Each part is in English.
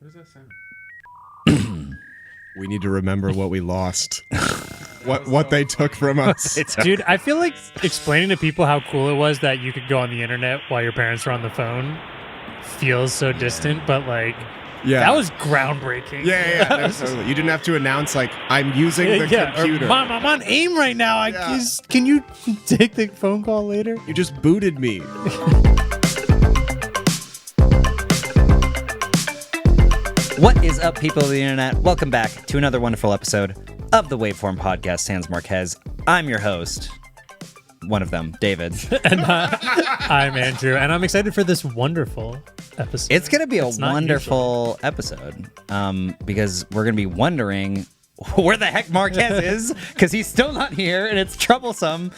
What does that sound? We need to remember what we lost. what they took from us. Dude, I feel like explaining to people how cool it was that you could go on the internet while your parents were on the phone feels so distant, but like, that was groundbreaking. Yeah. Totally. You didn't have to announce, like, I'm using the computer. Or, Mom, I'm on AIM right now. Can you take the phone call later? You just booted me. What is up, people of the internet? Welcome back to another wonderful episode of the Waveform podcast. Sans Marques. I'm your host, one of them, David. And I'm Andrew, and I'm excited for this wonderful episode. It's going to be a wonderful episode because we're going to be wondering where the heck Marques is because he's still not here, and it's troublesome.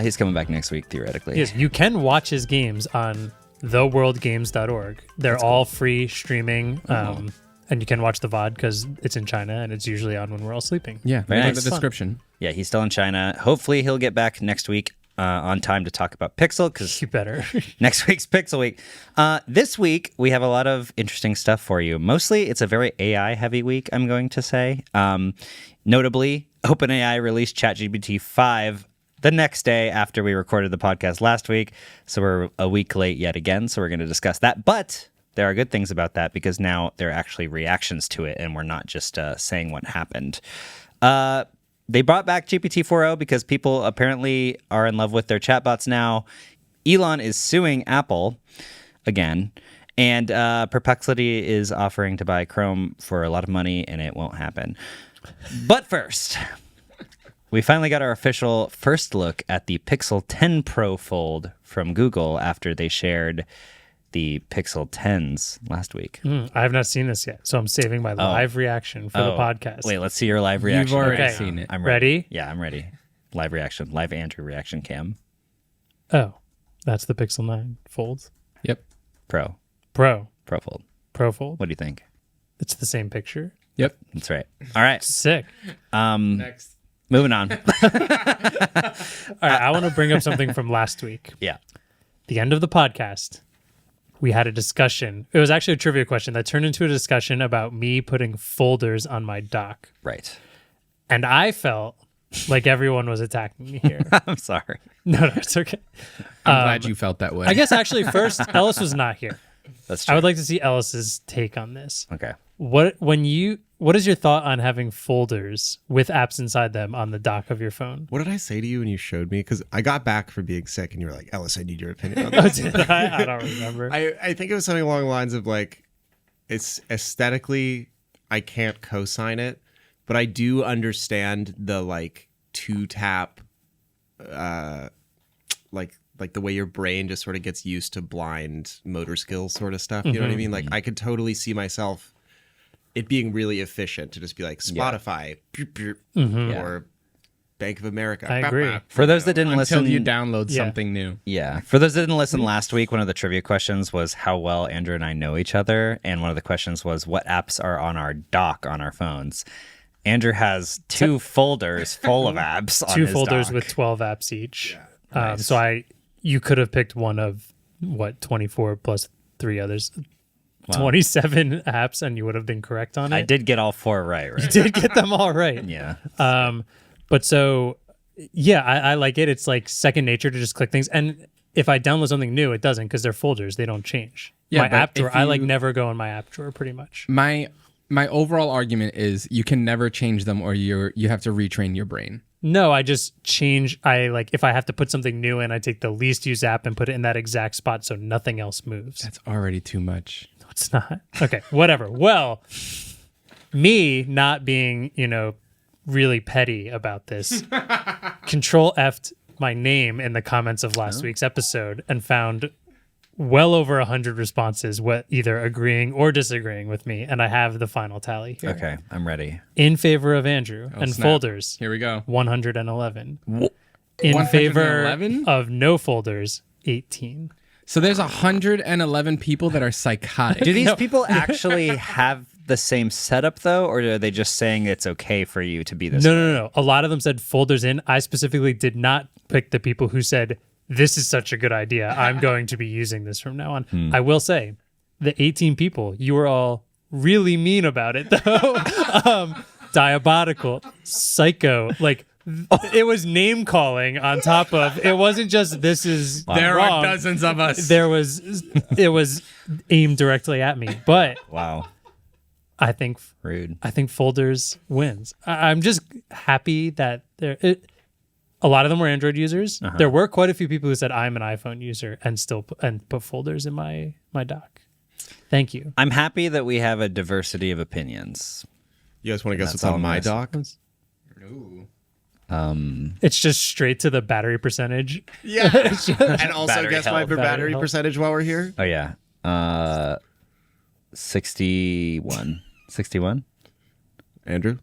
He's coming back next week, theoretically. Yes, you can watch his games on theworldgames.org. They're all free streaming, and you can watch the VOD because it's in China, and it's usually on when we're all sleeping. Yeah, very nice. nice. The description. Yeah, he's still in China. Hopefully, he'll get back next week on time to talk about Pixel because You better. next week's Pixel Week. This week, we have a lot of interesting stuff for you. Mostly, it's a very AI-heavy week, I'm going to say. Notably, OpenAI released Chat GPT 5 the next day after we recorded the podcast last week. So we're a week late yet again. So we're going to discuss that. But there are good things about that because now there are actually reactions to it and we're not just saying what happened. They brought back GPT 4.0 because people apparently are in love with their chatbots now. Elon is suing Apple again. And Perplexity is offering to buy Chrome for a lot of money and it won't happen. But first, we finally got our official first look at the Pixel 10 Pro Fold from Google after they shared the Pixel 10s last week. I have not seen this yet, so I'm saving my live reaction for the podcast. Wait, let's see your live reaction. You've already seen it. I'm ready. Yeah, I'm ready. Live reaction. Live Andrew reaction cam. Oh, that's the Pixel 9 Fold. Yep. Pro Pro Fold. Pro Fold. What do you think? It's the same picture. Yep. That's right. All right. Sick. Next. Moving on. All right, I want to bring up something from last week. Yeah. The end of the podcast, we had a discussion. It was actually a trivia question that turned into a discussion about me putting folders on my dock. Right. And I felt like everyone was attacking me here. I'm sorry. No, it's okay. I'm glad you felt that way. I guess actually first, Ellis was not here. That's true. I would like to see Ellis's take on this. Okay. What is your thought on having folders with apps inside them on the dock of your phone? What did I say to you when you showed me? Because I got back from being sick and you were like, Ellis, I need your opinion on this. Did I don't remember. I think it was something along the lines of like, it's aesthetically, I can't co-sign it, but I do understand the like two tap, like the way your brain just sort of gets used to blind motor skills sort of stuff. You know what I mean? Like I could totally see myself it being really efficient to just be like Spotify or Bank of America. I agree. For those that didn't listen, until you download something new. Yeah. For those that didn't listen last week, one of the trivia questions was how well Andrew and I know each other. And one of the questions was what apps are on our dock on our phones. Andrew has two folders full of apps on Two his folders dock. with 12 apps each. Yeah. Nice. So you could have picked one of 24 plus 3 others. Wow. 27 apps and you would have been correct on it. I did get all 4 right? You did get them all right. Yeah. But so, yeah, I like it. It's like second nature to just click things. And if I download something new, it doesn't because they're folders. They don't change. Yeah, my but app drawer, if I like you- never go in my app drawer pretty much. My overall argument is you can never change them or you have to retrain your brain. No, I just change. I like if I have to put something new in, I take the least used app and put it in that exact spot so nothing else moves. That's already too much. No, it's not. Okay, whatever. Well, me not being, really petty about this, Control F'd my name in the comments of last week's episode and found well over 100 responses, either agreeing or disagreeing with me, and I have the final tally here. Okay, I'm ready. In favor of Andrew and snap. folders, Here we go. 111. In 111? favor of no folders, 18. So there's 111 people that are psychotic. Do these people actually have the same setup, though, or are they just saying it's okay for you to be this way? No. A lot of them said folders in. I specifically did not pick the people who said, this is such a good idea. I'm going to be using this from now on. I will say, the 18 people, you were all really mean about it though. Diabolical, psycho, like it was name calling on top of. It wasn't just this is There wrong. are dozens of us. It was aimed directly at me. But Wow. I think Rude. folders wins. I'm just happy that a lot of them were Android users. There were quite a few people who said I'm an iPhone user and still put folders in my dock. Thank you. I'm happy that we have a diversity of opinions. You guys want to guess That's what's all on my nice. dock? Ooh. It's just straight to the battery percentage. Yeah. And also Battery guess my health. battery health. percentage while we're here. Oh yeah. 61. 61? Andrew?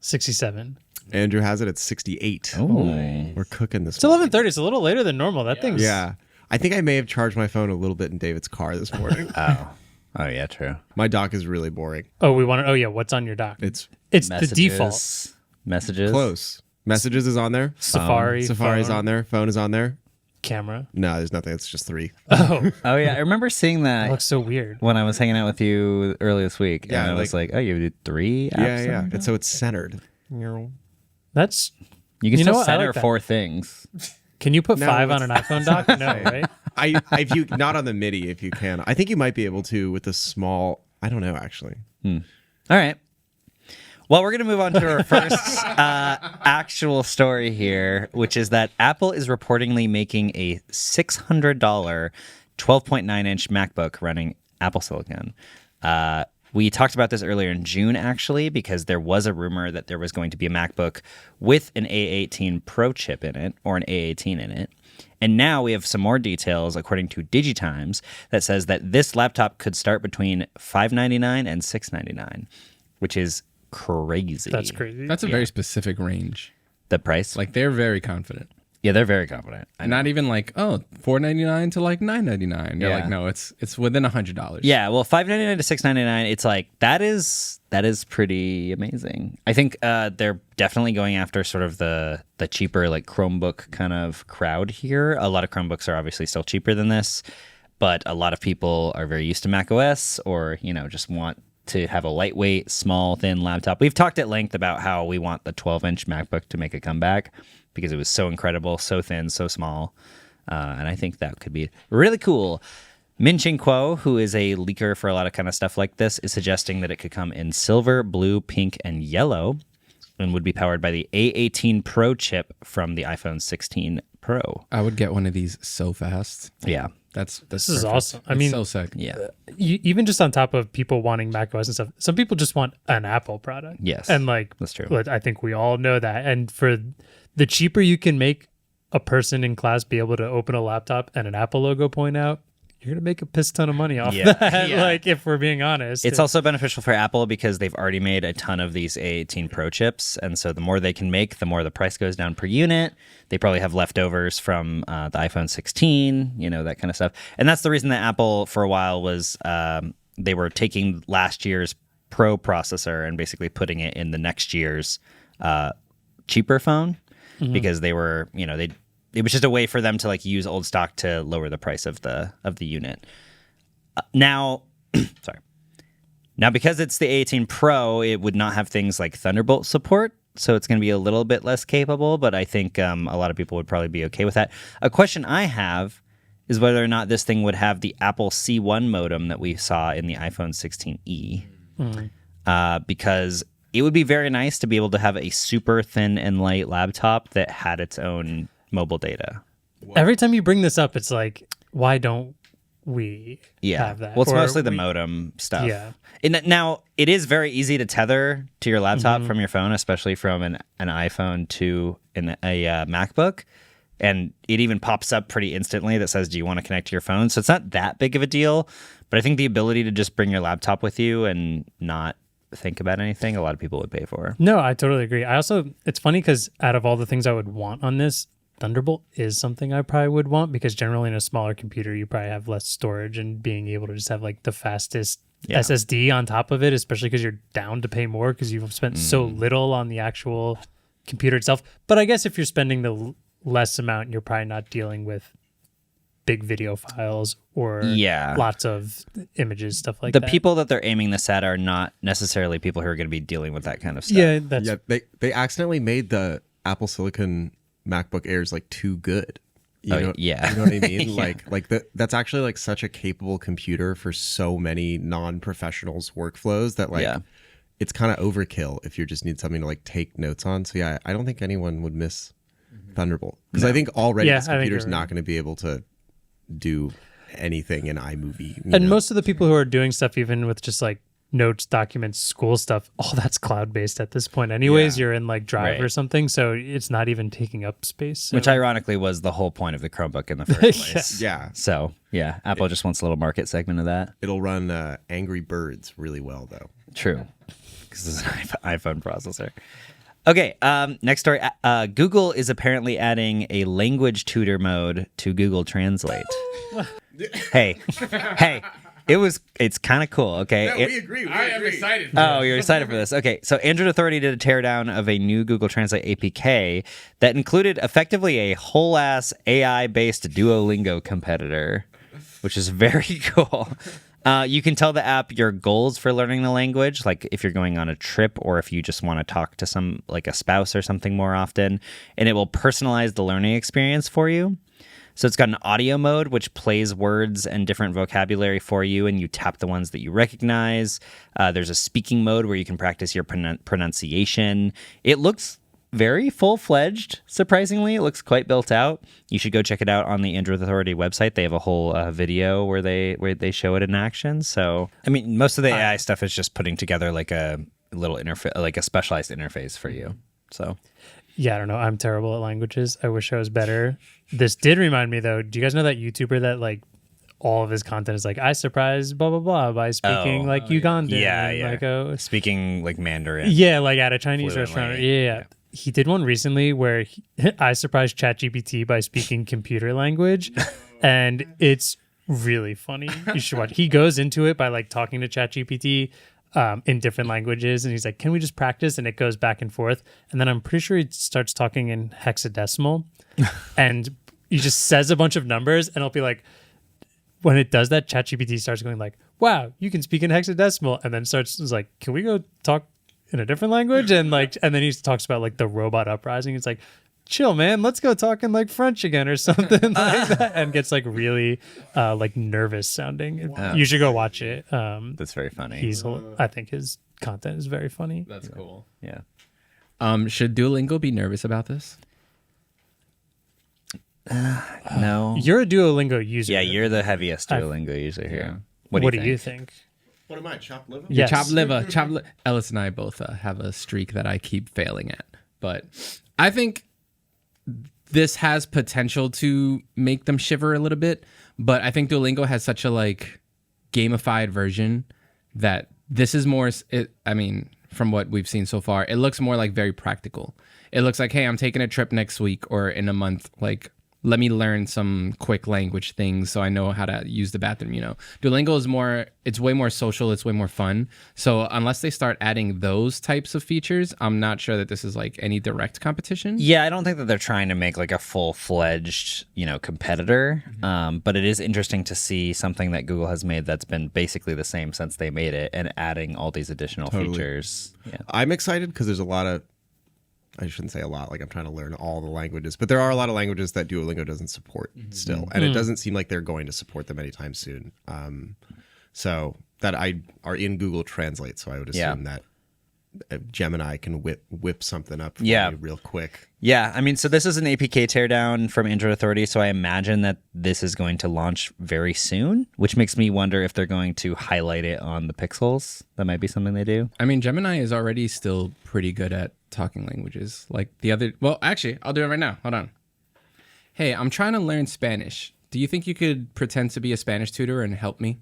67. Andrew has it at 68. Oh. We're cooking this It's morning. 11:30. It's a little later than normal. That thing's Yeah. I think I may have charged my phone a little bit in David's car this morning. Oh yeah, true. My dock is really boring. Oh, we want to. Oh yeah, what's on your dock? It's The default. Messages. close. Messages is on there. Safari's Safari's phone, on there. Phone is on there. Camera. No, there's nothing. It's just 3. Oh, Oh yeah, I remember seeing it that looks so weird. when I was hanging out with you earlier this week. Yeah, and I was like, oh, you did 3 apps? Yeah, yeah. on And so it's centered. That's. You can You know still what? I center like that. 4 things. Can you put No, 5 on an it's- iPhone dock? No, right? If you not on the MIDI if you can. I think you might be able to with the small. I don't know actually. All right. Well, we're going to move on to our first actual story here, which is that Apple is reportedly making a $600 12.9-inch MacBook running Apple Silicon. We talked about this earlier in June, actually, because there was a rumor that there was going to be a MacBook with an A18 Pro chip in it, or an A18 in it. And now we have some more details, according to DigiTimes, that says that this laptop could start between $599 and $699, which is crazy. That's crazy. That's a very specific range. The price? Like they're very confident. Yeah, they're very confident. I know. Not even like, oh, $499 to like $999. They're Yeah. like, no, it's within $100. Yeah, well, $599 to $699, it's like that is pretty amazing. I think they're definitely going after sort of the cheaper like Chromebook kind of crowd here. A lot of Chromebooks are obviously still cheaper than this, but a lot of people are very used to Mac OS or just want to have a lightweight, small, thin laptop. We've talked at length about how we want the 12-inch MacBook to make a comeback because it was so incredible, so thin, so small. And I think that could be really cool. Min-Ching Kuo, who is a leaker for a lot of kind of stuff like this, is suggesting that it could come in silver, blue, pink, and yellow and would be powered by the A18 Pro chip from the iPhone 16 Pro. I would get one of these so fast. Yeah. This is awesome. I mean, so sick. Yeah. Even just on top of people wanting Mac OS and stuff, some people just want an Apple product. Yes, and like that's true. I think we all know that. And for the cheaper you can make a person in class be able to open a laptop and an Apple logo point out, you're gonna make a piss ton of money off that. Yeah. Like, if we're being honest, It's also beneficial for Apple because they've already made a ton of these A18 Pro chips. And so the more they can make, the more the price goes down per unit. They probably have leftovers from the iPhone 16, that kind of stuff. And that's the reason that Apple for a while was they were taking last year's Pro processor and basically putting it in the next year's cheaper phone because they were, it was just a way for them to like use old stock to lower the price of the unit. Now, because it's the A18 Pro, it would not have things like Thunderbolt support, so it's going to be a little bit less capable, but I think a lot of people would probably be okay with that. A question I have is whether or not this thing would have the Apple C1 modem that we saw in the iPhone 16e, because it would be very nice to be able to have a super thin and light laptop that had its own mobile data. every time you bring this up, it's like, why don't we have that? Well, it's Or mostly the we- modem stuff. Yeah. And now, it is very easy to tether to your laptop from your phone, especially from an iPhone to a MacBook. And it even pops up pretty instantly that says, do you want to connect to your phone? So it's not that big of a deal. But I think the ability to just bring your laptop with you and not think about anything, a lot of people would pay for. No, I totally agree. It's funny because out of all the things I would want on this, Thunderbolt is something I probably would want because generally in a smaller computer, you probably have less storage and being able to just have like the fastest SSD on top of it, especially because you're down to pay more because you've spent so little on the actual computer itself. But I guess if you're spending the less amount, you're probably not dealing with big video files or Yeah. lots of images, stuff like The that. people that they're aiming this at are not necessarily people who are going to be dealing with that kind of stuff. Yeah, that's They accidentally made the Apple Silicon MacBook Airs like too good. Yeah. You know what I mean? That's actually like such a capable computer for so many non-professionals workflows that it's kind of overkill if you just need something to like take notes on. So yeah, I don't think anyone would miss Thunderbolt because I think already this computer's not going to be able to do anything in iMovie. And most of the people who are doing stuff, even with just like notes, documents, school stuff, all that's cloud based at this point. Anyways, you're in like Drive or something, so it's not even taking up space. So. Which ironically was the whole point of the Chromebook in the first place. Yeah. So yeah, Apple just wants a little market segment of that. It'll run Angry Birds really well though. True, because it's an iPhone processor. Okay, next story. Google is apparently adding a language tutor mode to Google Translate. hey, it's kind of cool. Okay, we agree. I am excited. Oh, you're excited for this. Okay, so Android Authority did a teardown of a new Google Translate APK that included effectively a whole-ass AI-based Duolingo competitor, which is very cool. You can tell the app your goals for learning the language, like if you're going on a trip or if you just want to talk to some, like a spouse or something more often, and it will personalize the learning experience for you. So it's got an audio mode, which plays words and different vocabulary for you, and you tap the ones that you recognize. There's a speaking mode where you can practice your pronunciation. It looks very full-fledged, surprisingly. It looks quite built out. You should go check it out on the Android Authority website. They have a whole video where they show it in action. So, I mean, most of the AI stuff is just putting together like a little interface, like a specialized interface for you. So... Yeah, I don't know. I'm terrible at languages. I wish I was better. This did remind me, though. Do you guys know that YouTuber that, like, all of his content is like, I surprised blah, blah, blah by speaking, Ugandan. Yeah, and, yeah. Speaking, like, Mandarin. Yeah, like at a Chinese fluently. restaurant. Yeah. He did one recently where I surprised ChatGPT by speaking computer language, and it's really funny. You should watch. He goes into it by, like, talking to ChatGPT in different languages, and he's like, can we just practice? And it goes back and forth, and then I'm pretty sure he starts talking in hexadecimal and he just says a bunch of numbers, and it'll be like, when it does that, ChatGPT starts going like, wow, you can speak in hexadecimal, and then it's like, can we go talk in a different language? And then he talks about like the robot uprising. It's like, chill, man, let's go talk in like French again or something like that, and gets like really like nervous sounding. Wow. You should go watch it. That's very funny. I think his content is very funny. That's cool. Yeah. Should Duolingo be nervous about this? No. You're a Duolingo user. Yeah, you're the heaviest Duolingo user here. What do you think? What am I, chopped liver? Yes. Chopped liver. Ellis and I both have a streak that I keep failing at. But I think this has potential to make them shiver a little bit. But I think Duolingo has such a like gamified version that this is more, from what we've seen so far, it looks more like very practical. It looks like, hey, I'm taking a trip next week or in a month, like, let me learn some quick language things so I know how to use the bathroom, Duolingo is it's way more social, it's way more fun. So unless they start adding those types of features, I'm not sure that this is like any direct competition. Yeah, I don't think that they're trying to make like a full-fledged, competitor. But it is interesting to see something that Google has made that's been basically the same since they made it and adding all these additional features. Yeah. I'm excited because there's a lot of, I shouldn't say a lot, like I'm trying to learn all the languages, but there are a lot of languages that Duolingo doesn't support still. And it doesn't seem like they're going to support them anytime soon. So that are in Google Translate. So I would assume that Gemini can whip something up for me real quick. Yeah, so this is an APK teardown from Android Authority, so I imagine that this is going to launch very soon, which makes me wonder if they're going to highlight it on the Pixels. That might be something they do. Gemini is already still pretty good at talking languages. Like actually, I'll do it right now. Hold on. Hey, I'm trying to learn Spanish. Do you think you could pretend to be a Spanish tutor and help me?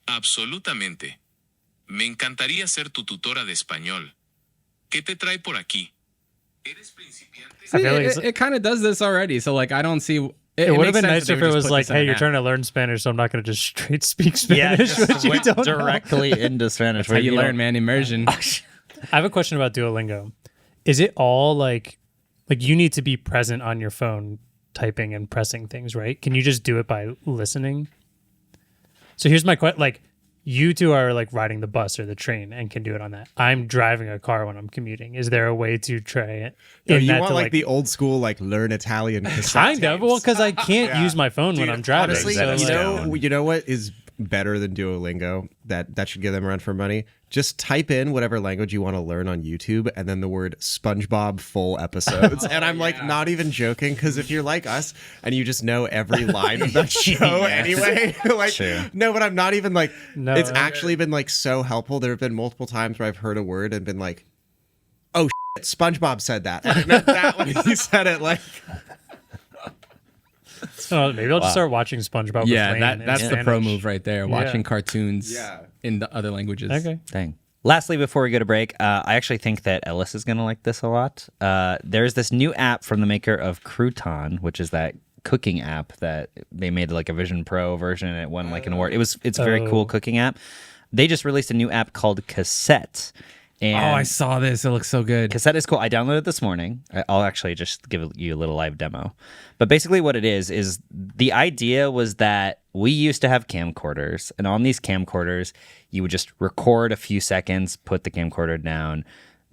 Absolutamente. Me encantaría ser tu tutora de español. ¿Qué te trae por aquí? ¿Eres principiante? I feel like it kind of does this already, so like I don't see. It would have makes been sense nicer that if they it would was just put like, this in hey, an you're app. trying to learn Spanish, so I'm not going to just straight speak Spanish. Which you don't know. directly into Spanish. That's how you learn, man. Immersion. I have a question about Duolingo. Is it all like you need to be present on your phone typing and pressing things, right? Can you just do it by listening? So here's my question. Like, you two are like riding the bus or the train and can do it on that. I'm driving a car when I'm commuting. Is there a way to try it? You want like the old school, like learn Italian cassette kind of. tapes. Well, because I can't use my phone when I'm driving. Honestly, so, you know what is better than Duolingo that should give them a run for money? Just type in whatever language you want to learn on YouTube and then the word SpongeBob full episodes. And I'm like not even joking, because if you're like us and you just know every line of that show anyway, like no, but I'm not even like it's actually been like so helpful. There have been multiple times where I've heard a word and been like, oh shit, SpongeBob said that. And I meant that when he said it. Like, so maybe I'll just start watching SpongeBob. Yeah, with that's the pro move right there. Watching cartoons in the other languages. Okay. Dang. Lastly, before we go to break, I actually think that Ellis is going to like this a lot. There's this new app from the maker of Crouton, which is that cooking app that they made like a Vision Pro version and it won like an award. It's a very cool cooking app. They just released a new app called Cassette. And I saw this. It looks so good. Cassette is cool. I downloaded it this morning. I'll actually just give you a little live demo. But basically what it is the idea was that we used to have camcorders. And on these camcorders, you would just record a few seconds, put the camcorder down.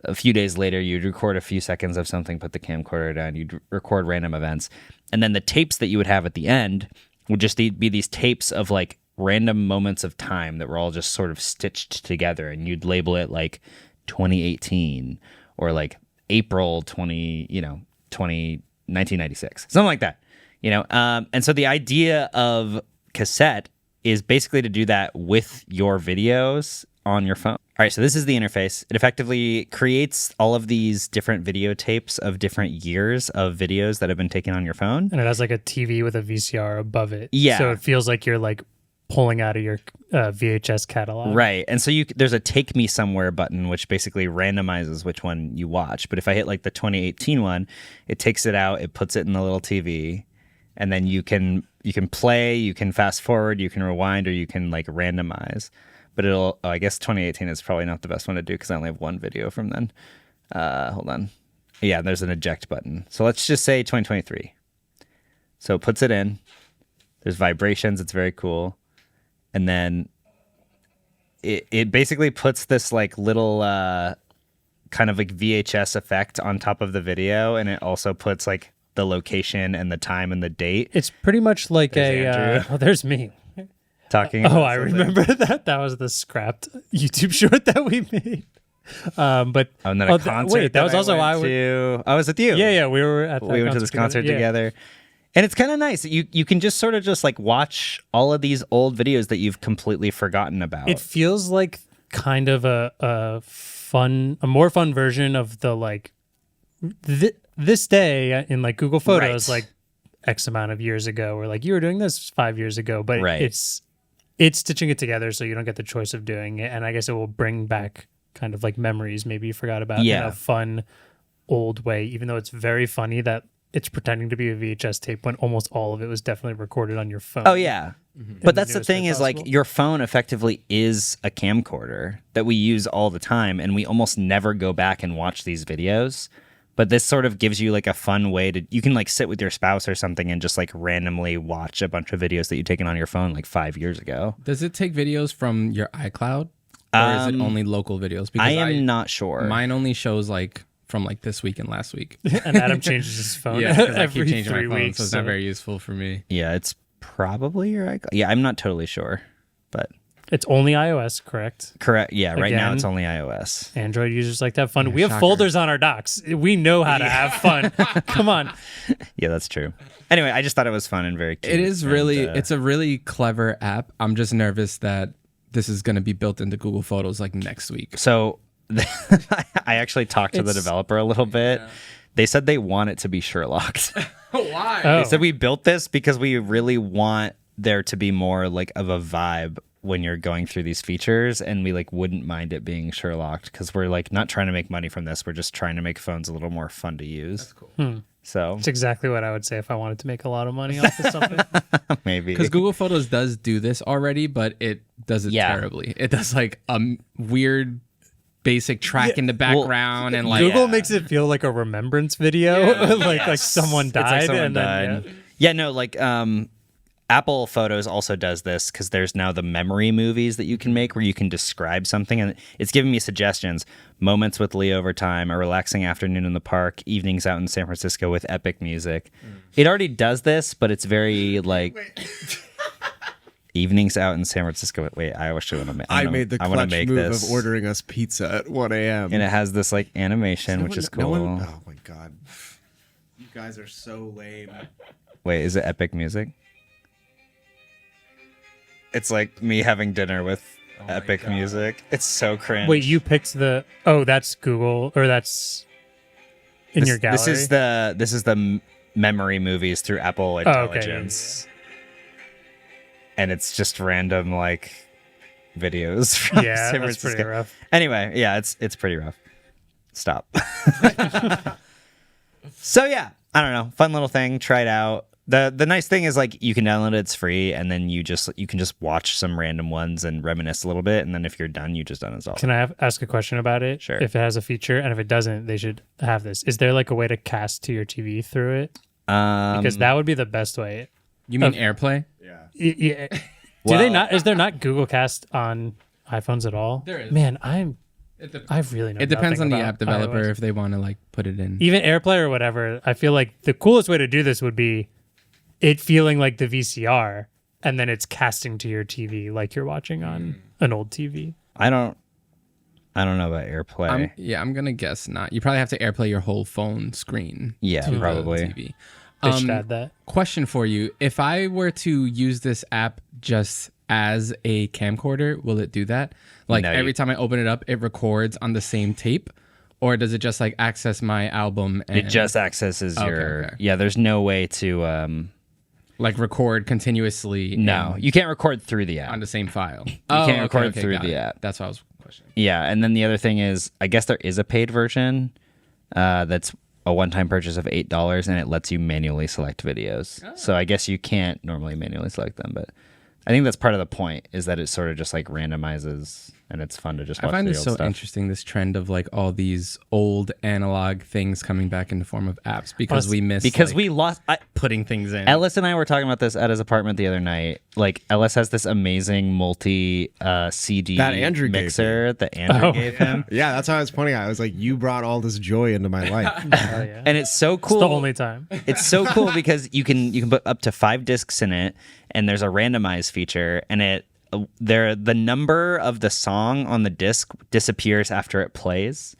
A few days later, you'd record a few seconds of something, put the camcorder down. You'd record random events. And then the tapes that you would have at the end would just be these tapes of like random moments of time that were all just sort of stitched together. And you'd label it like 2018 or like April 1996, something like that, and so the idea of Cassette is basically to do that with your videos on your phone. All right, so this is the interface. It effectively creates all of these different videotapes of different years of videos that have been taken on your phone, and it has like a TV with a VCR above it. Yeah, so it feels like you're like pulling out of your VHS catalog. Right. And so there's a take me somewhere button, which basically randomizes which one you watch. But if I hit like the 2018 one, it takes it out, it puts it in the little TV, and then you can play, you can fast forward, you can rewind, or you can like randomize. But I guess 2018 is probably not the best one to do because I only have one video from then. Hold on. Yeah, there's an eject button. So let's just say 2023. So it puts it in. There's vibrations. It's very cool. And then it basically puts this like little kind of like VHS effect on top of the video, and it also puts like the location and the time and the date. It's pretty much like there's me talking. I remember that. That was the scrapped YouTube short that we made. But and then a concert. Wait, that was also I was with you. Yeah, we were at. We went to this concert together. And it's kind of nice. You can just sort of just like watch all of these old videos that you've completely forgotten about. It feels like kind of a more fun version of the like this day in like Google Photos, like X amount of years ago, or like you were doing this 5 years ago, but it's stitching it together so you don't get the choice of doing it. And I guess it will bring back kind of like memories maybe you forgot about in a fun old way, even though it's very funny that it's pretending to be a VHS tape when almost all of it was definitely recorded on your phone. Oh, yeah. But that's the thing is like your phone effectively is a camcorder that we use all the time, and we almost never go back and watch these videos. But this sort of gives you like a fun way you can like sit with your spouse or something and just like randomly watch a bunch of videos that you've taken on your phone like 5 years ago. Does it take videos from your iCloud? Or is it only local videos? Because I am not sure. Mine only shows like from like this week and last week. And Adam changes his phone I every keep changing 3 my phone, weeks. so it's not very useful for me. Yeah, it's probably your iCloud. Yeah, I'm not totally sure, but it's only iOS, correct? Correct. Yeah, right now Again, it's only iOS. Android users like to have fun. We have folders on our docs. We know how to have fun. Come on. Yeah, that's true. Anyway, I just thought it was fun and very cute. It is really, it's a really clever app. I'm just nervous that this is going to be built into Google Photos like next week. So I actually talked to the developer a little bit. Yeah. They said they want it to be Sherlocked. Why? They said we built this because we really want there to be more like of a vibe when you're going through these features, and we like wouldn't mind it being Sherlocked because we're like not trying to make money from this. We're just trying to make phones a little more fun to use. That's cool. So it's exactly what I would say if I wanted to make a lot of money off of something. Maybe because Google Photos does do this already, but it does it terribly. It does like a weird basic track in the background and like Google makes it feel like a remembrance video, like someone It's like died, someone and died. then Yeah, no, like Apple Photos also does this because there's now the memory movies that you can make where you can describe something, and it's giving me suggestions. Moments with Lee over time, a relaxing afternoon in the park, evenings out in San Francisco with epic music. It already does this, but it's very like evenings out in San Francisco. Wait, I actually want to make. I made the clutch move of ordering us pizza at 1 a.m. and it has this like animation, which is cool. Oh my god, you guys are so lame. Wait, is it epic music? It's like me having dinner with epic music. It's so cringe. wait, you picked the. Oh, that's Google, or that's in your gallery. This is the memory movies through Apple Intelligence, and it's just random like videos from Yeah, San that's pretty Francisco. rough. Anyway, yeah, it's pretty rough. Stop. So yeah, I don't know. Fun little thing. Try it out. The nice thing is like you can download it, it's free, and then you can just watch some random ones and reminisce a little bit, and then if you're done, you just uninstall. Can I ask a question about it? Sure. If it has a feature, and if it doesn't, they should have this. Is there like a way to cast to your TV through it? Because that would be the best way. you mean AirPlay? Yeah. Do Well- they not? Is there not Google Cast on iPhones at all? There is. Man, I really know. It depends on nothing the about app developer iOS. if they want to like put it in. Even AirPlay or whatever. I feel like the coolest way to do this would be it feeling like the VCR, and then it's casting to your TV like you're watching on an old TV. I don't know about AirPlay. I'm gonna guess not. You probably have to AirPlay your whole phone screen. Yeah, to the probably. TV. They should add that. Question for you: if I were to use this app just as a camcorder, will it do that? Like No, every time I open it up, it records on the same tape, or does it just like access my album? And, It just accesses your. okay. Yeah, there's no way to. like record continuously. No, you can't record through the app. on the same file. You can't record through the app. That's what I was questioning. Yeah, and then the other thing is, I guess there is a paid version that's a one-time purchase of $8, and it lets you manually select videos. So I guess you can't normally manually select them, but I think that's part of the point, is that it sort of just like randomizes, and it's fun to just watch I find the this old so stuff. interesting, this trend of like all these old analog things coming back in the form of apps because we miss we lost. putting things in. Ellis and I were talking about this at his apartment the other night. Like Ellis has this amazing multi CD That Andrew gave mixer that Andrew gave him, Yeah, that's how I was pointing out. I was like, you brought all this joy into my life. Oh, yeah. and it's so cool. It's the only time. It's so cool because you can put up to 5 discs in it, and there's a randomize feature, and the number of the song on the disc disappears after it plays.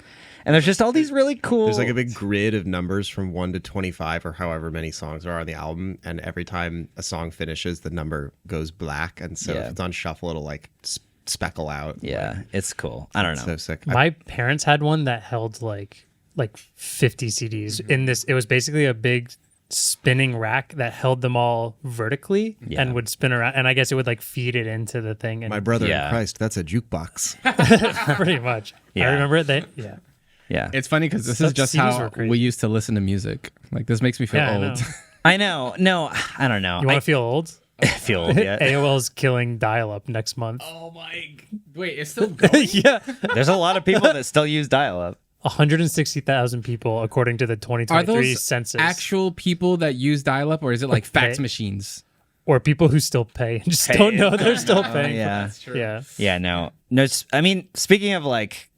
And there's just all these really cool. There's like a big grid of numbers from 1 to 25 or however many songs are on the album, and every time a song finishes, the number goes black, and so Yeah. if it's on shuffle, it'll like speckle out. Yeah, it's cool. I don't know. So sick. My parents had one that held like 50 CDs in this. It was basically a big spinning rack that held them all vertically and would spin around, and I guess it would like feed it into the thing. And My brother Yeah. in Christ, that's a jukebox. pretty much. Yeah. I remember it. Yeah, It's funny because this Such is just CDs how were crazy. we used to listen to music. Like this makes me feel Yeah, I old. know. I know. No, I don't know. You want I to feel old? feel old yet. AOL's killing dial-up next month. Oh my! Wait, it's still going. Yeah, There's a lot of people that still use dial-up. 160,000 people according to the Are 2023 those census. actual people that use dial-up, or is it like fax Okay. machines? or people who still pay and just don't know they're still paying. Yeah. Yeah. Yeah, no. I mean, speaking of like,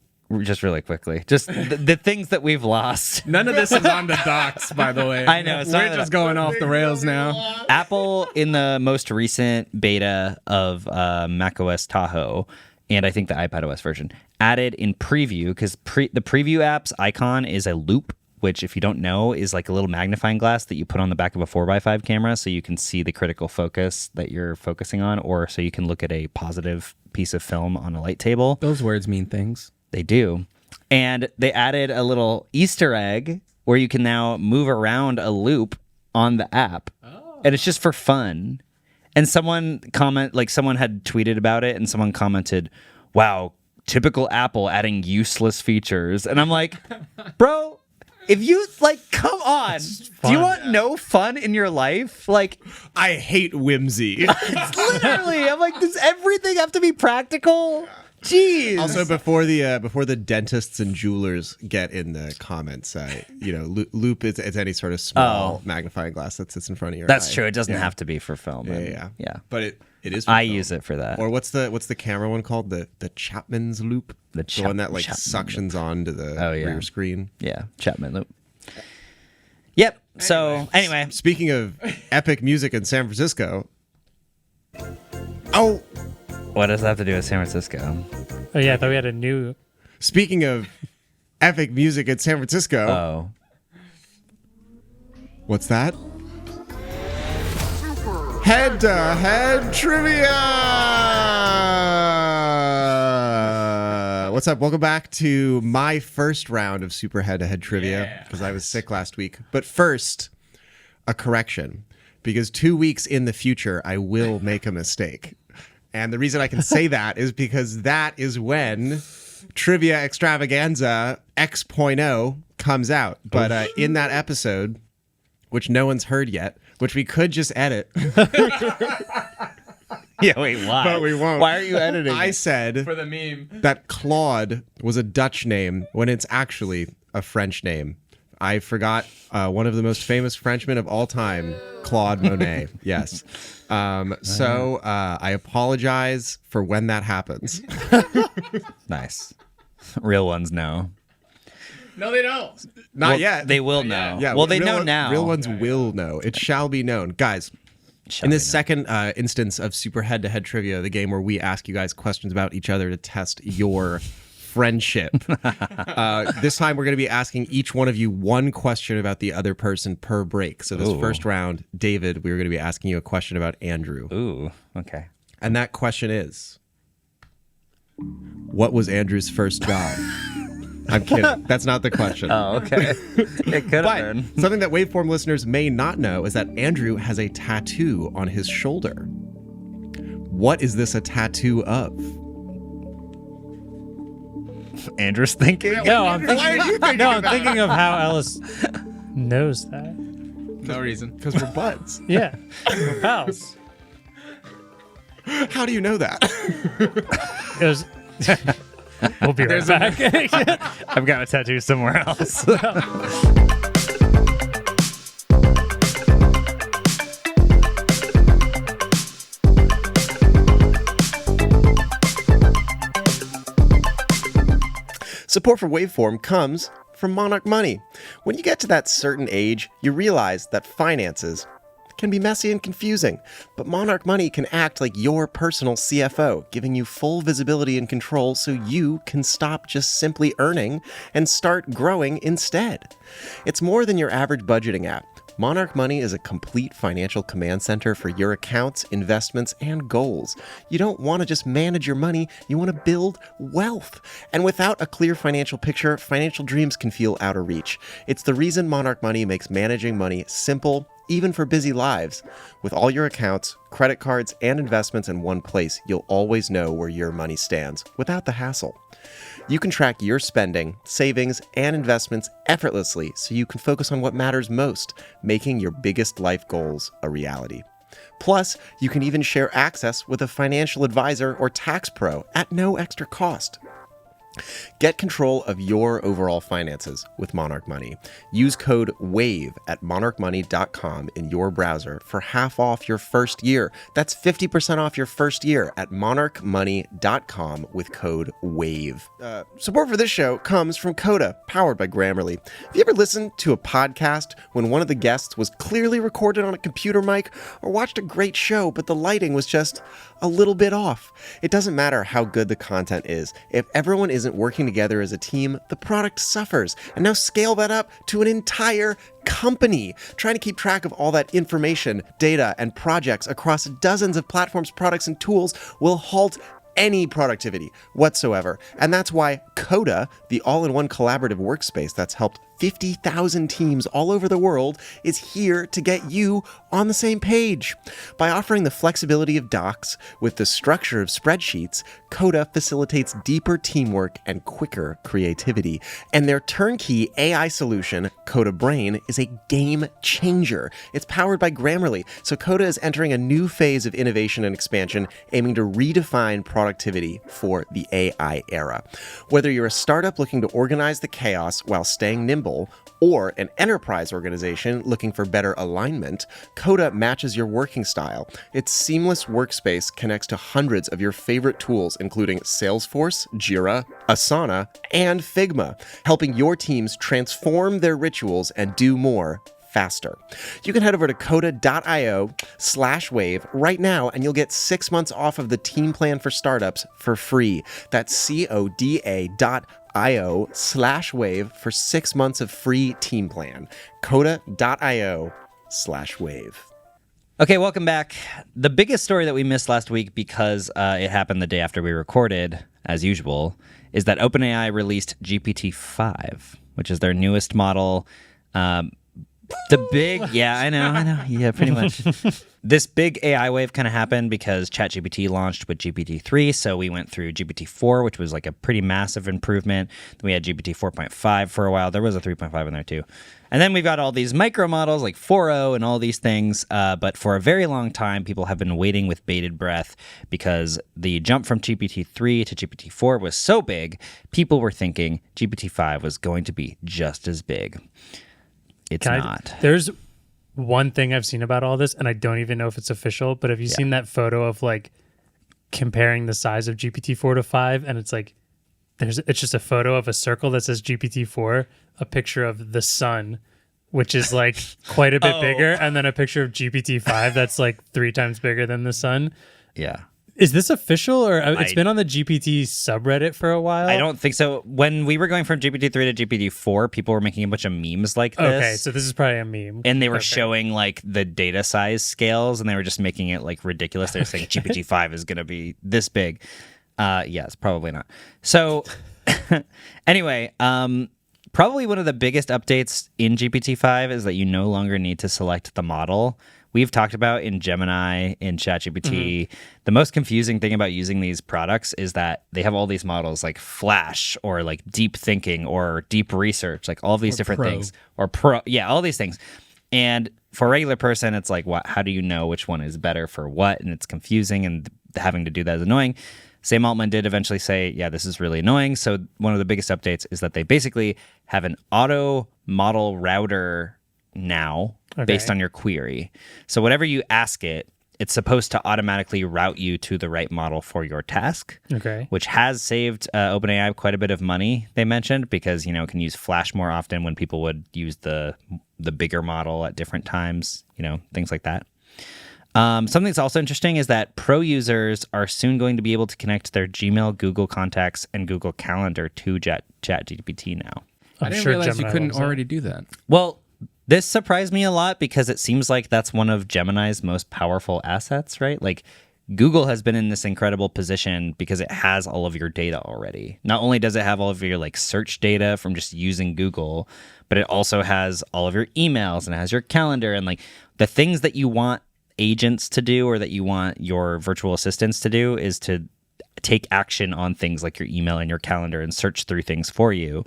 just really quickly, just the things that we've lost. None of this is on the docs, by the way. I know, it's We're not- just going off the rails now. Apple, in the most recent beta of macOS Tahoe, and I think the iPadOS version, added in preview, because the preview app's icon is a loop, which, if you don't know, is like a little magnifying glass that you put on the back of a 4x5 camera so you can see the critical focus that you're focusing on, or so you can look at a positive piece of film on a light table. Those words mean things. They do. And they added a little Easter egg where you can now move around a loop on the app. Oh. And it's just for fun. And someone had tweeted about it, and someone commented, "Wow, typical Apple adding useless features." And I'm like, bro, if you come on. Do you want no fun in your life? Like, I hate whimsy. it's literally, I'm like, does everything have to be practical? Jeez. Also, before the dentists and jewelers get in the comments, loop is any sort of small magnifying glass that sits in front of your That's eye. true. It doesn't have to be for film. Yeah. But it is. For I film. use it for that. Or what's the camera one called? The Chapman's loop. The one that suctions onto the rear screen. Yeah, Chapman loop. Yep. So anyway, speaking of epic music in San Francisco. Oh. What does that have to do with San Francisco? Oh yeah, I thought we had a new. Speaking of epic music in San Francisco. Oh. What's that? Head-to-head trivia! What's up? Welcome back to my first round of super head-to-head trivia because I was sick last week. But first, a correction. Because 2 weeks in the future, I will make a mistake. And the reason I can say that is because that is when Trivia Extravaganza X.0 comes out. But in that episode, which no one's heard yet, which we could just edit. Yeah, wait, why? But we won't. Why are you editing? I said For the meme. that Claude was a Dutch name when it's actually a French name. I forgot one of the most famous Frenchmen of all time, Claude Monet. Yes. So I apologize for when that happens. Nice. Real ones know. No, they don't. Not yet. They will know. Yeah, well, they real know ones- now. Real ones will know. It shall be known. Guys, in this second instance of Super Head-to-Head Trivia, the game where we ask you guys questions about each other to test your friendship. This time we're going to be asking each one of you one question about the other person per break. So this first round, David, we're going to be asking you a question about Andrew. Ooh, okay. And that question is, what was Andrew's first job? I'm kidding. That's not the question. Oh, okay. It could have But been. something that Waveform listeners may not know is that Andrew has a tattoo on his shoulder. What is this a tattoo of? Andrew's thinking? No, I'm thinking of how Ellis knows that. No reason. Because we're buds. Yeah, we're pals. How do you know that? It was. We'll be right back. I've got a tattoo somewhere else. Support for Waveform comes from Monarch Money. When you get to that certain age, you realize that finances can be messy and confusing, but Monarch Money can act like your personal CFO, giving you full visibility and control so you can stop just simply earning and start growing instead. It's more than your average budgeting app. Monarch Money is a complete financial command center for your accounts, investments, and goals. You don't want to just manage your money, you want to build wealth. And without a clear financial picture, financial dreams can feel out of reach. It's the reason Monarch Money makes managing money simple, even for busy lives. With all your accounts, credit cards, and investments in one place, you'll always know where your money stands without the hassle. You can track your spending, savings, and investments effortlessly so you can focus on what matters most, making your biggest life goals a reality. Plus, you can even share access with a financial advisor or tax pro at no extra cost. Get control of your overall finances with Monarch Money. Use code WAVE at monarchmoney.com in your browser for half off your first year. That's 50% off your first year at monarchmoney.com with code WAVE. Support for this show comes from Coda, powered by Grammarly. Have you ever listened to a podcast when one of the guests was clearly recorded on a computer mic, or watched a great show but the lighting was just a little bit off? It doesn't matter how good the content is. If everyone isn't working together as a team, the product suffers. And now scale that up to an entire company. Trying to keep track of all that information, data, and projects across dozens of platforms, products, and tools will halt any productivity whatsoever. And that's why Coda, the all-in-one collaborative workspace that's helped 50,000 teams all over the world is here to get you on the same page. By offering the flexibility of docs with the structure of spreadsheets, Coda facilitates deeper teamwork and quicker creativity. And their turnkey AI solution, Coda Brain, is a game changer. It's powered by Grammarly, so Coda is entering a new phase of innovation and expansion, aiming to redefine productivity for the AI era. Whether you're a startup looking to organize the chaos while staying nimble, or an enterprise organization looking for better alignment, Coda matches your working style. Its seamless workspace connects to hundreds of your favorite tools, including Salesforce, Jira, Asana, and Figma, helping your teams transform their rituals and do more faster. You can head over to coda.io/wave right now and you'll get 6 months off of the team plan for startups for free. That's coda.io/wave for 6 months of free team plan. coda.io/wave. Okay, welcome back. The biggest story that we missed last week because it happened the day after we recorded, as usual, is that OpenAI released GPT-5, which is their newest model. Yeah, I know. Yeah, pretty much. This big AI wave kind of happened because Chat GPT launched with GPT-3, so we went through GPT-4, which was like a pretty massive improvement. Then we had GPT 4.5 for a while. There was a 3.5 in there too. And then we've got all these micro models like 4.0 and all these things, but for a very long time, people have been waiting with bated breath because the jump from GPT-3 to GPT-4 was so big, people were thinking GPT-5 was going to be just as big. It's not. There's one thing I've seen about all this, and I don't even know if it's official, but have you seen that photo of like comparing the size of GPT-4 to 5? And it's like, it's just a photo of a circle that says GPT-4, a picture of the sun, which is like quite a bit bigger, and then a picture of GPT-5 that's like 3 times bigger than the sun. Yeah. Is this official, or it's been on the GPT subreddit for a while? I don't think so. When we were going from GPT-3 to GPT-4, people were making a bunch of memes like this. Okay, so this is probably a meme. And they were showing like the data size scales, and they were just making it like ridiculous. They were saying GPT-5 is going to be this big. Yes, probably not. So anyway, probably one of the biggest updates in GPT-5 is that you no longer need to select the model. We've talked about in Gemini, in Chat GPT, the most confusing thing about using these products is that they have all these models like Flash or like deep thinking or deep research, like all of these different things. Or pro, yeah, all these things. And for a regular person, it's like, how do you know which one is better for what? And it's confusing, and having to do that is annoying. Sam Altman did eventually say, yeah, this is really annoying. So one of the biggest updates is that they basically have an auto model router now based on your query. So whatever you ask it, it's supposed to automatically route you to the right model for your task, which has saved OpenAI quite a bit of money, they mentioned, because, it can use Flash more often when people would use the bigger model at different times, things like that. Something that's also interesting is that pro users are soon going to be able to connect their Gmail, Google Contacts, and Google Calendar to Chat GPT now. I didn't realize you couldn't already do that. Well, this surprised me a lot because it seems like that's one of Gemini's most powerful assets, right? Like Google has been in this incredible position because it has all of your data already. Not only does it have all of your like search data from just using Google, but it also has all of your emails and it has your calendar and like the things that you want agents to do or that you want your virtual assistants to do is to take action on things like your email and your calendar and search through things for you.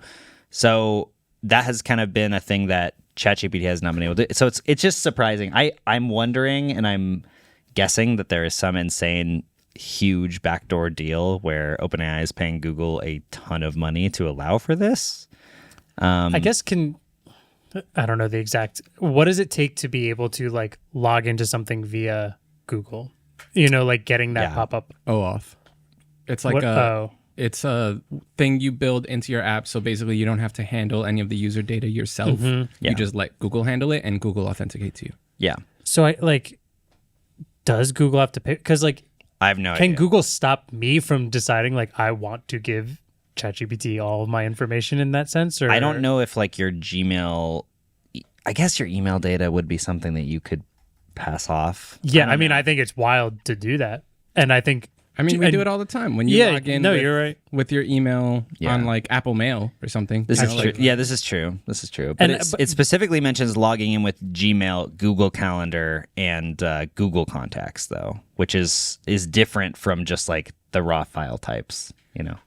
So that has kind of been a thing that ChatGPT has not been able to do. So it's just surprising. I'm wondering and I'm guessing that there is some insane, huge backdoor deal where OpenAI is paying Google a ton of money to allow for this. I guess I don't know the exact. What does it take to be able to like log into something via Google? Like getting that pop up. OAuth. It's like it's a thing you build into your app. So basically you don't have to handle any of the user data yourself. You just let Google handle it and Google authenticates you. Yeah. So does Google have to pay? Because I have no idea. Can Google stop me from deciding I want to give ChatGPT all of my information in that sense? Or I don't know if your Gmail, I guess your email data would be something that you could pass off. Yeah. I mean, I think it's wild to do that. And I think I mean, we do it all the time when you log in. You're right. With your email on like Apple Mail or something. This is true. Yeah, this is true. This is true. But it specifically mentions logging in with Gmail, Google Calendar, and Google Contacts, though, which is different from just like the raw file types. You know,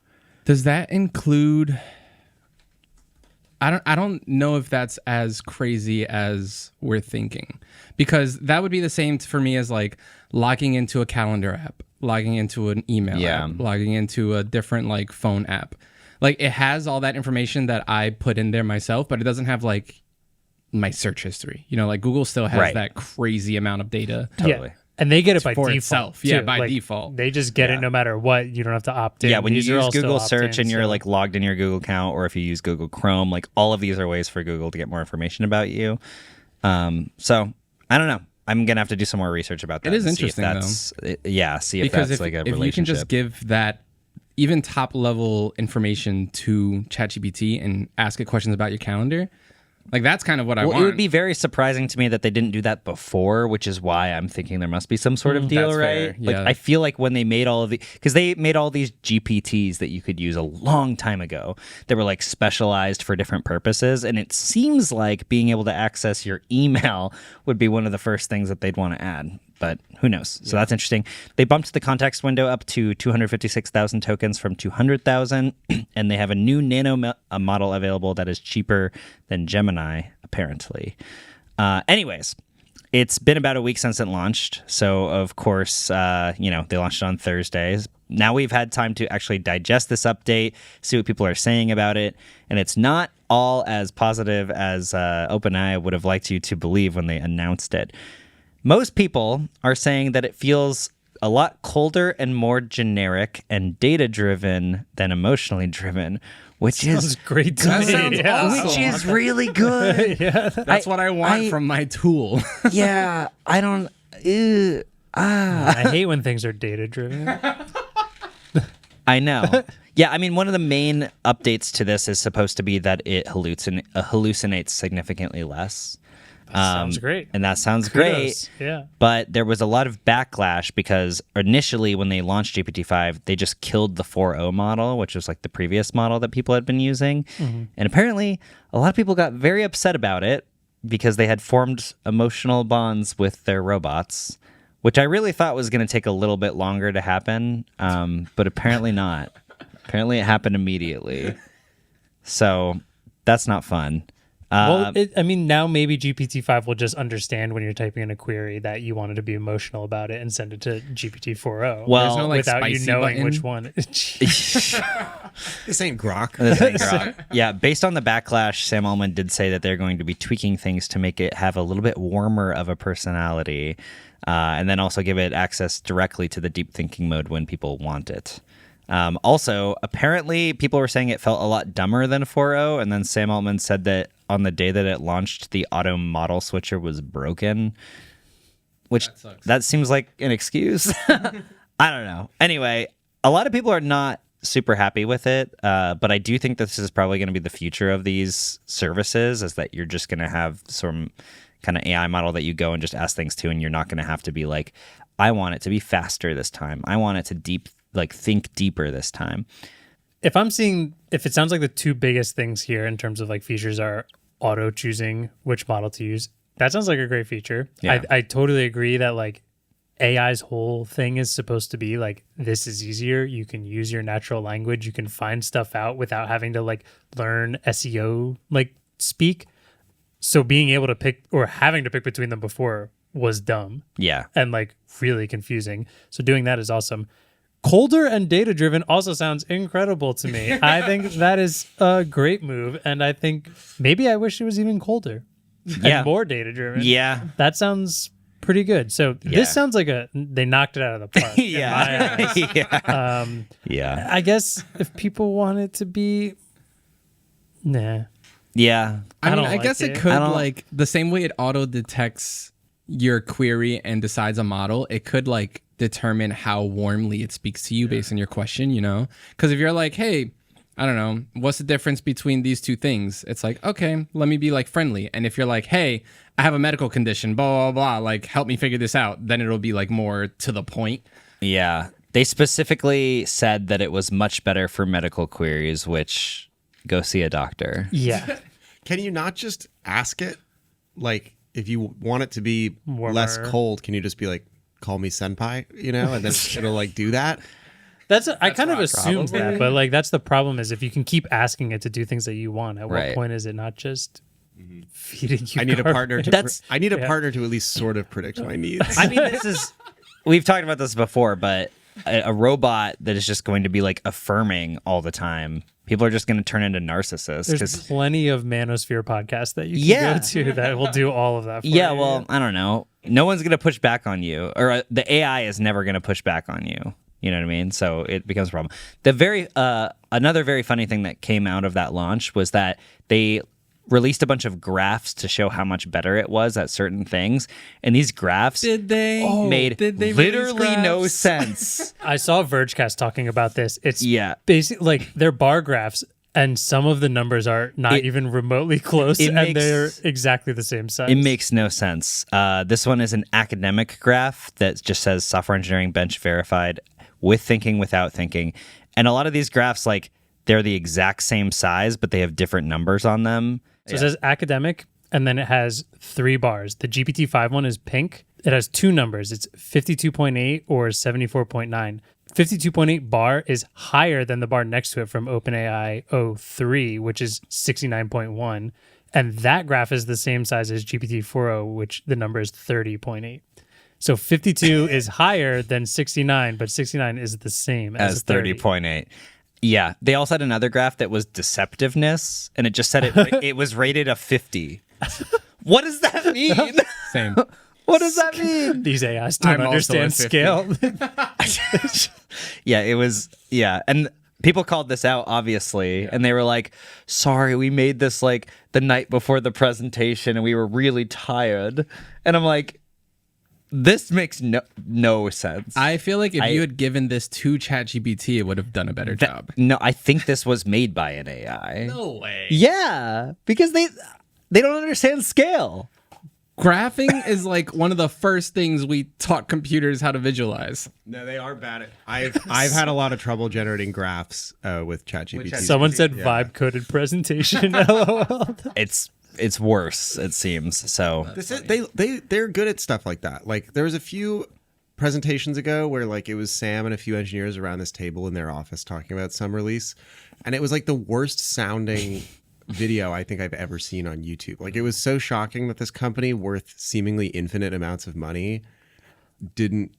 does that include? I don't know if that's as crazy as we're thinking, because that would be the same for me as like logging into a calendar app, logging into an email app, logging into a different like phone app. Like it has all that information that I put in there myself, but it doesn't have like my search history. You know, like Google still has that crazy amount of data. Totally. Yeah. And they get it by for default. Itself. Too. Yeah, by like, default. They just get it no matter what. You don't have to opt in. Yeah, when These you are use all still Google search opt-in, and you're so- like logged in your Google account, or if you use Google Chrome, like all of these are ways for Google to get more information about you. So I don't know. I'm gonna have to do some more research about that. It is and see if interesting, that's, yeah, see if because that's like a if you relationship. can just give that even top level information to ChatGPT and ask it questions about your calendar, like that's kind of what I want. It would be very surprising to me that they didn't do that before, which is why I'm thinking there must be some sort of deal, that's right? fair, Like yeah. I feel like when they made all of because they made all these GPTs that you could use a long time ago that were like specialized for different purposes, and it seems like being able to access your email would be one of the first things that they'd want to add. But who knows? So that's interesting. They bumped the context window up to 256,000 tokens from 200,000, and they have a new nano model available that is cheaper than Gemini, apparently. Anyways, it's been about a week since it launched. So, of course, they launched it on Thursdays. Now we've had time to actually digest this update, see what people are saying about it. And it's not all as positive as OpenAI would have liked you to believe when they announced it. Most people are saying that it feels a lot colder and more generic and data-driven than emotionally driven, which is great to That me. sounds Yeah. awesome. which is really good. That's what I want from my tool. Yeah, I don't. I hate when things are data driven. I know. Yeah, I mean, one of the main updates to this is supposed to be that it hallucinates significantly less. Sounds great. And that sounds Kudos. great. Yeah. But there was a lot of backlash because initially when they launched GPT-5, they just killed the 4.0 model, which was like the previous model that people had been using. Mm-hmm. And apparently a lot of people got very upset about it because they had formed emotional bonds with their robots, which I really thought was going to take a little bit longer to happen, but apparently not. Apparently it happened immediately. So that's not fun. Now maybe GPT-5 will just understand when you're typing in a query that you wanted to be emotional about it and send it to GPT-4o. Well, There's no, like, without you spicy knowing button? which one. This ain't grok. Yeah, based on the backlash, Sam Altman did say that they're going to be tweaking things to make it have a little bit warmer of a personality, and then also give it access directly to the deep thinking mode when people want it. Also, apparently, people were saying it felt a lot dumber than 4.0, and then Sam Altman said that on the day that it launched, the auto model switcher was broken, which that seems like an excuse. I don't know. Anyway, a lot of people are not super happy with it, but I do think this is probably going to be the future of these services, is that you're just going to have some kind of AI model that you go and just ask things to, and you're not going to have to be like, I want it to be faster this time. I want it to think deeper this time. If it sounds like the two biggest things here in terms of like features are auto choosing which model to use, that sounds like a great feature. Yeah. I totally agree that like AI's whole thing is supposed to be like, this is easier. You can use your natural language. You can find stuff out without having to like learn SEO like speak. So being able to pick or having to pick between them before was dumb. Yeah. And like really confusing. So doing that is awesome. Colder and data driven also sounds incredible to me. I think that is a great move. And I think maybe I wish it was even colder and more data driven. Yeah. That sounds pretty good. So this sounds like they knocked it out of the park. Yeah. Yeah. Yeah. I guess if people want it to be, nah. Yeah. I don't guess like it it. could, I don't- like, the same way it auto detects your query and decides a model, it could, like, determine how warmly it speaks to you based on your question, you know? Because if you're like, hey, I don't know, what's the difference between these two things? It's like, okay, let me be, like, friendly. And if you're like, hey, I have a medical condition, blah, blah, blah, like, help me figure this out, then it'll be, like, more to the point. Yeah. They specifically said that it was much better for medical queries, which go see a doctor. Yeah. Can you not just ask it? Like, if you want it to be Warmer. less cold, can you just be like, call me senpai, and then it'll like do that? I kind of assumed that, but like that's the problem is if you can keep asking it to do things that you want, at what point is it not just feeding you? I need a partner. I need a Yeah. partner to at least sort of predict my needs. I mean, we've talked about this before, but a robot that is just going to be like affirming all the time, people are just going to turn into narcissists. There's plenty of Manosphere podcasts that you can go to that will do all of that for you. Yeah, well, I don't know. No one's going to push back on you, or the AI is never going to push back on you. You know what I mean? So it becomes a problem. Another very funny thing that came out of that launch was that they released a bunch of graphs to show how much better it was at certain things, and these graphs Did they literally no release sense. I saw Vergecast talking about this. It's Yeah. basically like they're bar graphs, and some of the numbers are not even remotely close, and they're exactly the same size. It makes no sense. This one is an academic graph that just says software engineering bench verified with thinking, without thinking. And a lot of these graphs, like, they're the exact same size, but they have different numbers on them. So it says academic, and then it has 3 bars. The GPT-5 one is pink. It has 2 numbers. It's 52.8 or 74.9. 52.8 bar is higher than the bar next to it from OpenAI O3, which is 69.1. And that graph is the same size as GPT-4o, which the number is 30.8. So 52 is higher than 69, but 69 is the same as 30.8. Yeah. They also had another graph that was deceptiveness, and it just said it was rated a 50. What does that mean? Same. What does that mean? These AIs don't I'm also understand at 50. scale. Yeah, it was. Yeah. And people called this out, obviously, and they were like, sorry, we made this like the night before the presentation and we were really tired. And I'm like, this makes no sense. I feel like if you had given this to ChatGPT, it would have done a better job. No, I think this was made by an AI. No way. Yeah, because they don't understand scale. Graphing is like one of the first things we taught computers how to visualize. No, they are bad at. I've had a lot of trouble generating graphs with ChatGPT. Someone said vibe coded presentation. LOL. It's worse, it seems. So they're good at stuff like that. Like there was a few presentations ago where like it was Sam and a few engineers around this table in their office talking about some release, and it was like the worst sounding video I think I've ever seen on YouTube. Like it was so shocking that this company worth seemingly infinite amounts of money didn't.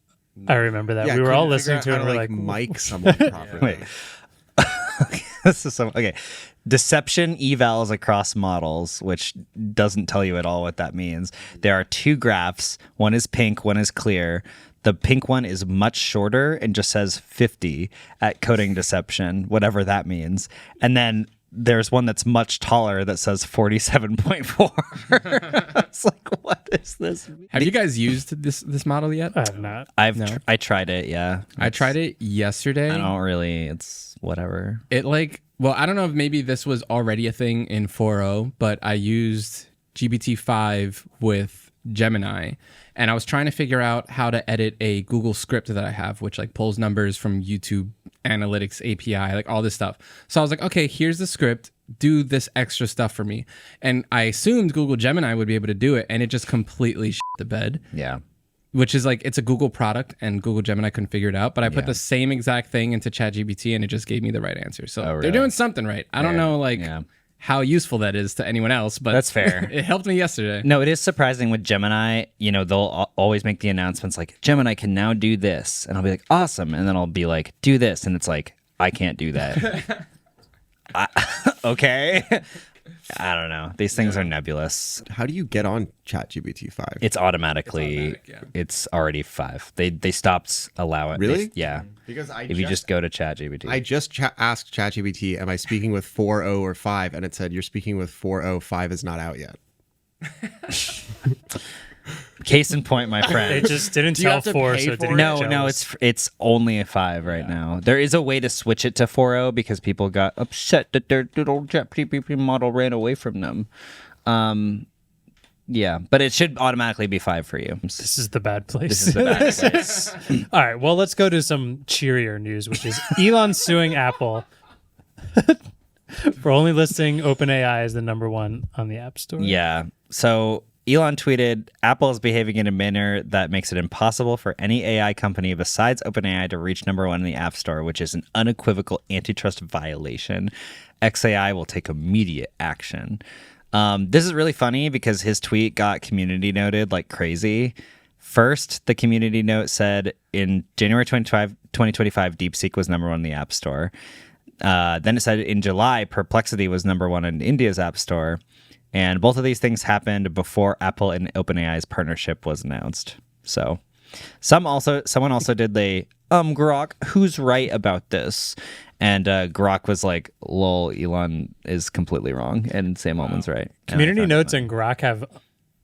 I remember that. We were all listening to it and we're like, mic someone properly. this is okay. Deception evals across models, which doesn't tell you at all what that means. There are 2 graphs. One is pink, one is clear. The pink one is much shorter and just says 50 at coding deception, whatever that means. And then there's one that's much taller that says 47.4. It's like, what is this? Have you guys used this model yet? I have not. I tried it, yeah. I tried it yesterday. I don't really, it's whatever. It well, I don't know if maybe this was already a thing in 4.0, but I used GPT-5 with Gemini, and I was trying to figure out how to edit a Google script that I have, which like pulls numbers from YouTube Analytics API, like all this stuff. So I was like, okay, here's the script, do this extra stuff for me. And I assumed Google Gemini would be able to do it, and it just completely shit the bed. Yeah. Which is like, it's a Google product and Google Gemini couldn't figure it out. But I put the same exact thing into ChatGPT and it just gave me the right answer. So really? they're doing something right. I don't know how useful that is to anyone else, but that's fair. It helped me yesterday. No, it is surprising with Gemini. They'll always make the announcements like, Gemini can now do this. And I'll be like, awesome. And then I'll be like, do this. And it's like, I can't do that. Okay. I don't know. These things are nebulous. How do you get on ChatGPT 5? It's automatic, It's already 5. They stopped allowing. Really? Yeah. Because if you just go to ChatGPT. I just asked ChatGPT, am I speaking with 4.0 or 5? And it said, you're speaking with 4.0. 5 is not out yet. Case in point, my friend. It just didn't tell 4, so it didn't No, get jealous. it's only a 5 right now. There is a way to switch it to 4.0 because people got upset that their little ChatGPT model ran away from them. Yeah, but it should automatically be 5 for you. This is the bad place. This is the bad place. All right, well, let's go to some cheerier news, which is Elon suing Apple for only listing OpenAI as the number 1 on the App Store. Yeah. So Elon tweeted, Apple is behaving in a manner that makes it impossible for any AI company besides OpenAI to reach number 1 in the App Store, which is an unequivocal antitrust violation. XAI will take immediate action. This is really funny because his tweet got community noted like crazy. First, the community note said in January 2025, DeepSeek was number 1 in the App Store. Then it said in July, Perplexity was number 1 in India's App Store. And both of these things happened before Apple and OpenAI's partnership was announced. So someone also did the, Grok, who's right about this? And Grok was like, lol, Elon is completely wrong. And Sam Altman's right. Community notes and Grok have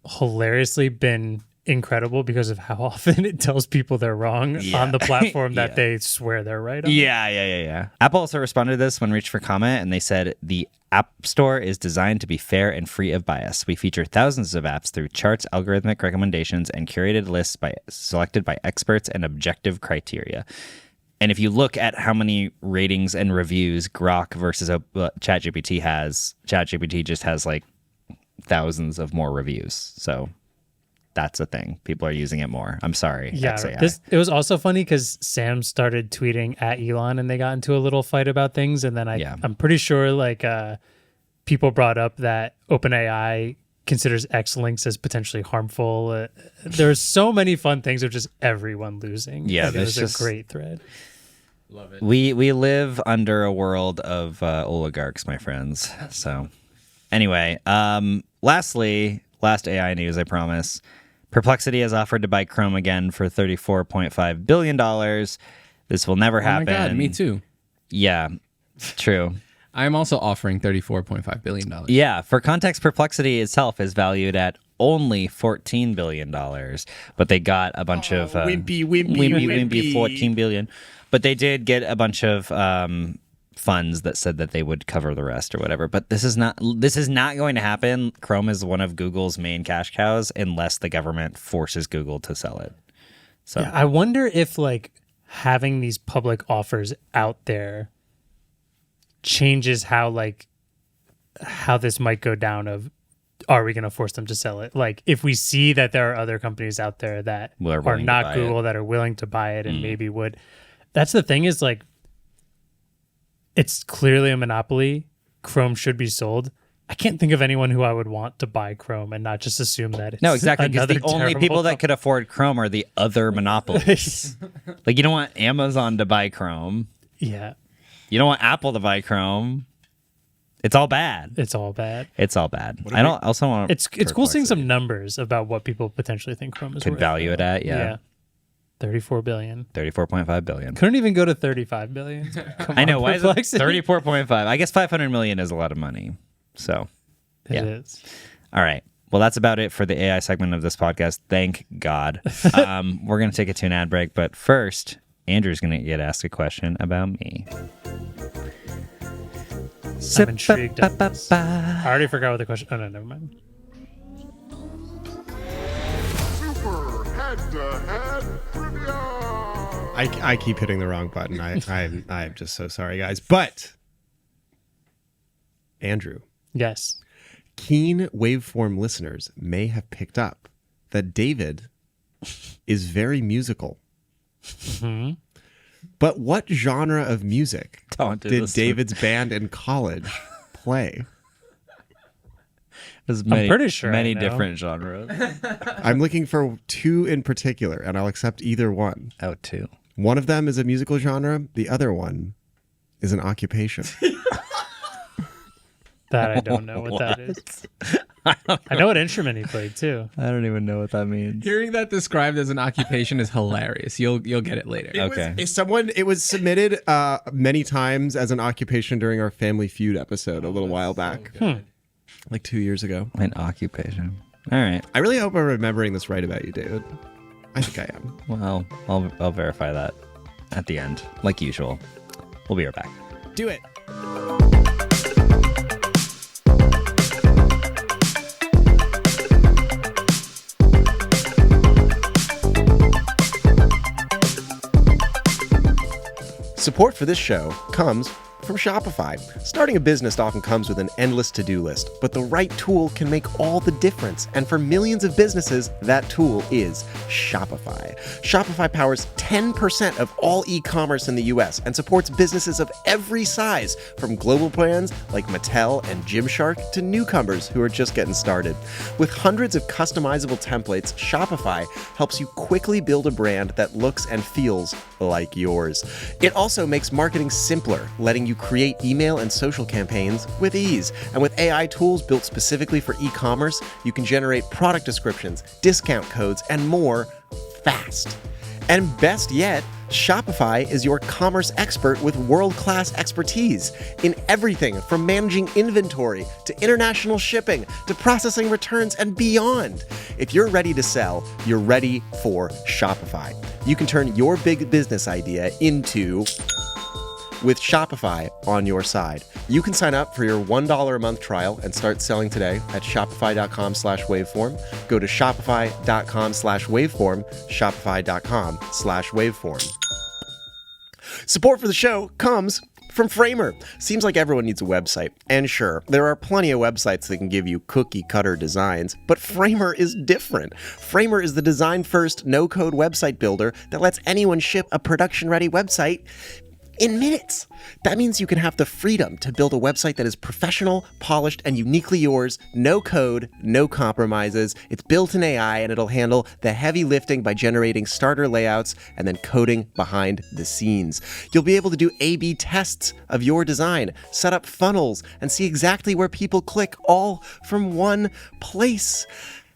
hilariously been incredible because of how often it tells people they're wrong on the platform that they swear they're right on. Yeah. Apple also responded to this when reached for comment, and they said, the App Store is designed to be fair and free of bias. We feature thousands of apps through charts, algorithmic recommendations, and curated lists selected by experts and objective criteria. And if you look at how many ratings and reviews Grok versus Chat GPT has, Chat GPT just has like thousands of more reviews. So that's a thing. People are using it more. I'm sorry. Yeah, XAI. it was also funny because Sam started tweeting at Elon and they got into a little fight about things. And then I'm pretty sure like people brought up that OpenAI considers X links as potentially harmful. There's so many fun things of just everyone losing. Yeah, it was just a great thread. Love it. We live under a world of oligarchs, my friends. So anyway, lastly, last AI news, I promise. Perplexity has offered to buy Chrome again for $34.5 billion. This will never happen. Oh my God, me too. Yeah, true. I'm also offering $34.5 billion. Yeah, for context, Perplexity itself is valued at only $14 billion. But they got a bunch of... wimpy, 14 billion. But they did get a bunch of funds that said that they would cover the rest or whatever. But this is not going to happen. Chrome is one of Google's main cash cows unless the government forces Google to sell it. So yeah, I wonder if like having these public offers out there changes how this might go down of, are we going to force them to sell it? Like if we see that there are other companies out there that are not Google that are willing to buy it and maybe would. That's the thing is like, it's clearly a monopoly. Chrome should be sold. I can't think of anyone who I would want to buy Chrome and not just assume that it's no, exactly. Because the only terrible people that could afford Chrome are the other monopolies. Like you don't want Amazon to buy Chrome. Yeah. You don't want Apple to buy Chrome. It's all bad. It's all bad. It's all bad. I don't also want. It's cool seeing some numbers about what people potentially think Chrome is could worth. value it at. Yeah. 34 billion. 34.5 billion. Couldn't even go to 35 billion. I know. Why is it Perplexity. 34.5? I guess 500 million is a lot of money. So, It is. All right. Well, that's about it for the AI segment of this podcast. Thank God. We're going to take it to an ad break. But first, Andrew's going to get asked a question about me. I'm intrigued. I already forgot what the question. Oh no, never mind. Super head-to-head trivia. I keep hitting the wrong button. I'm just so sorry, guys. But Andrew, Yes. keen waveform listeners may have picked up that David is very musical. Mm-hmm. But what genre of music Don't do did this to me. David's band in college play? There's many, pretty sure I many know. different genres. I'm looking for two in particular, and I'll accept either one. Oh, two. One of them is a musical genre. The other one is an occupation. That I don't know what that is. I know what instrument he played too. I don't even know what that means. Hearing that described as an occupation is hilarious. You'll get it later. Okay. It was submitted many times as an occupation during our Family Feud episode a little while back. Like 2 years ago. An occupation. All right. I really hope I'm remembering this right about you, David. I think I am. Well, I'll verify that at the end, like usual. We'll be right back. Do it. Support for this show comes from Shopify. Starting a business often comes with an endless to-do list, but the right tool can make all the difference. And for millions of businesses, that tool is Shopify. Shopify powers 10% of all e-commerce in the US and supports businesses of every size, from global brands like Mattel and Gymshark to newcomers who are just getting started. With hundreds of customizable templates, Shopify helps you quickly build a brand that looks and feels like yours. It also makes marketing simpler, letting you create email and social campaigns with ease. And with AI tools built specifically for e-commerce, you can generate product descriptions, discount codes, and more fast. And best yet, Shopify is your commerce expert with world-class expertise in everything from managing inventory to international shipping to processing returns and beyond. If you're ready to sell, you're ready for Shopify. You can turn your big business idea into with Shopify on your side. You can sign up for your $1 a month trial and start selling today at shopify.com/waveform. Go to shopify.com/waveform, shopify.com/waveform. Support for the show comes from Framer. Seems like everyone needs a website. And sure, there are plenty of websites that can give you cookie-cutter designs, but Framer is different. Framer is the design-first, no-code website builder that lets anyone ship a production-ready website in minutes. That means you can have the freedom to build a website that is professional, polished, and uniquely yours. No code, no compromises. It's built in AI, and it'll handle the heavy lifting by generating starter layouts and then coding behind the scenes. You'll be able to do A/B tests of your design, set up funnels, and see exactly where people click, all from one place.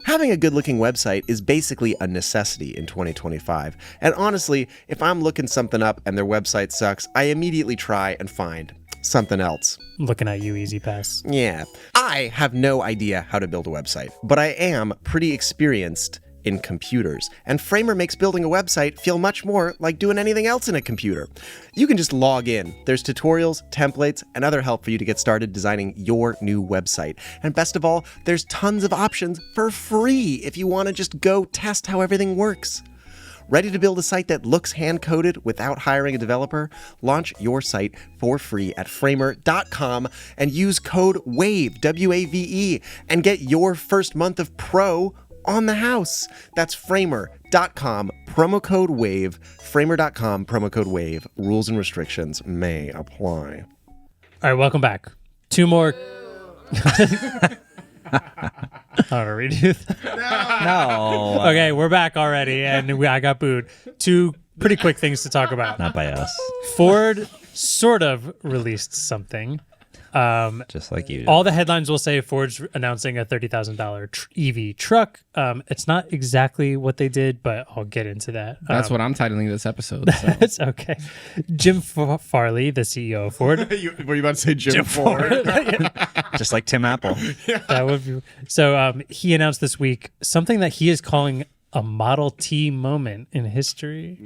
Having a good-looking website is basically a necessity in 2025. And honestly, if I'm looking something up and their website sucks, I immediately try and find something else. Looking at you, Easy Pass. Yeah. I have no idea how to build a website, but I am pretty experienced in computers. And Framer makes building a website feel much more like doing anything else in a computer. You can just log in. There's tutorials, templates, and other help for you to get started designing your new website. And best of all, there's tons of options for free if you want to just go test how everything works. Ready to build a site that looks hand-coded without hiring a developer? Launch your site for free at framer.com and use code WAVE, W-A-V-E, and get your first month of pro on the house. That's framer.com, promo code WAVE, framer.com, promo code WAVE. Rules and restrictions may apply. All right, welcome back. Two more. I want to redo that. No. Okay, we're back already, and I got booed. Two pretty quick things to talk about. Not by us. Ford sort of released something. Just like you did. All the headlines will say Ford's announcing a $30,000 EV truck. It's not exactly what they did, but I'll get into that. That's what I'm titling this episode. So. It's okay. Jim Farley, the CEO of Ford. Were you about to say Jim Ford? Just like Tim Apple. That would be, so he announced this week something that he is calling a Model T moment in history.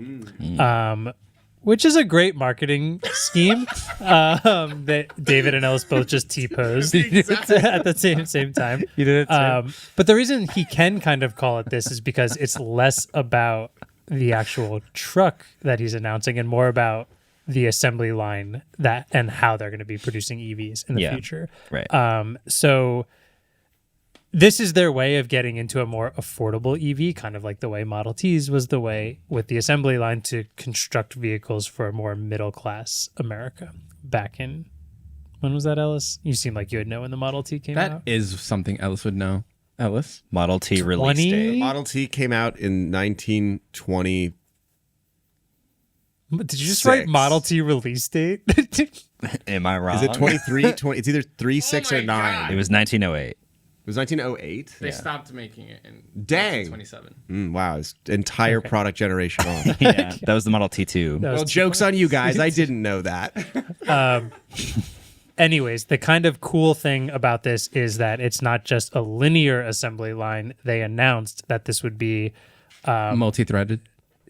Which is a great marketing scheme that David and Ellis both just T-posed at the same time. You did it too. But the reason he can kind of call it this is because it's less about the actual truck that he's announcing and more about the assembly line that and how they're going to be producing EVs in the future. Right. So this is their way of getting into a more affordable EV, kind of like the way Model Ts was the way with the assembly line to construct vehicles for a more middle-class America. Back in, when was that, Ellis? You seem like you would know when the Model T came out. That is something Ellis would know. Ellis? Model T release 20? date. Model T came out in 1920. Did you just write Model T release date? Am I wrong? Is it 23? 20, it's either 3, 6, or 9. It was 1908. It was 1908? They stopped making it in Dang. 27. Wow, it's entire product generation on. Yeah, that was the Model T2. Well, joke's on you guys. I didn't know that. Anyways, the kind of cool thing about this is that it's not just a linear assembly line. They announced that this would be Multi-threaded.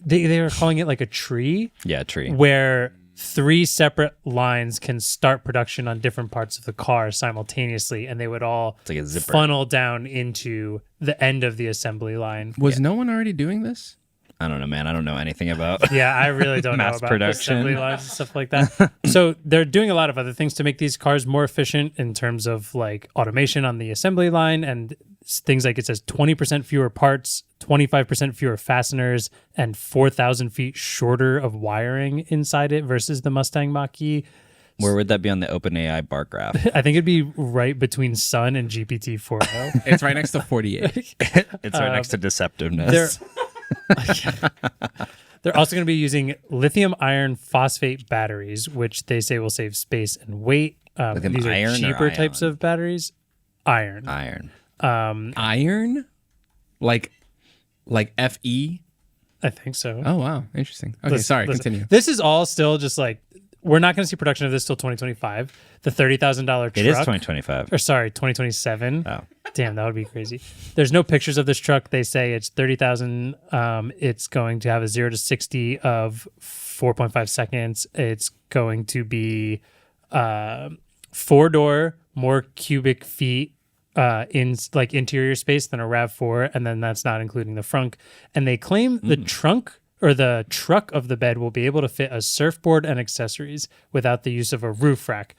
They were calling it like a tree. Yeah, tree. Where 3 separate lines can start production on different parts of the car simultaneously, and they would all like a zipper. funnel down into the end of the assembly line. Was no one already doing this? I don't know, man. I don't know anything about Yeah, I really don't know mass about production. assembly lines and stuff like that. So they're doing a lot of other things to make these cars more efficient in terms of like automation on the assembly line and things like it says 20% fewer parts, 25% fewer fasteners, and 4,000 feet shorter of wiring inside it versus the Mustang Mach-E. Where would that be on the OpenAI bar graph? I think it'd be right between Sun and GPT-4o. It's right next to 48. It's right next to deceptiveness. They're also going to be using lithium iron phosphate batteries, which they say will save space and weight. Lithium These iron are or cheaper types ion? of batteries. Iron. Iron. Iron? Like FE? I think so. Oh, wow. Interesting. Okay, sorry. Continue. This is all still just like, we're not going to see production of this till 2025. The $30,000 truck. It is 2025. Or sorry, 2027. Oh. Damn, that would be crazy. There's no pictures of this truck. They say it's 30,000. It's going to have a 0 to 60 of 4.5 seconds. It's going to be 4-door, more cubic feet in like interior space than a RAV4, and then that's not including the frunk. And they claim the trunk or the truck of the bed will be able to fit a surfboard and accessories without the use of a roof rack.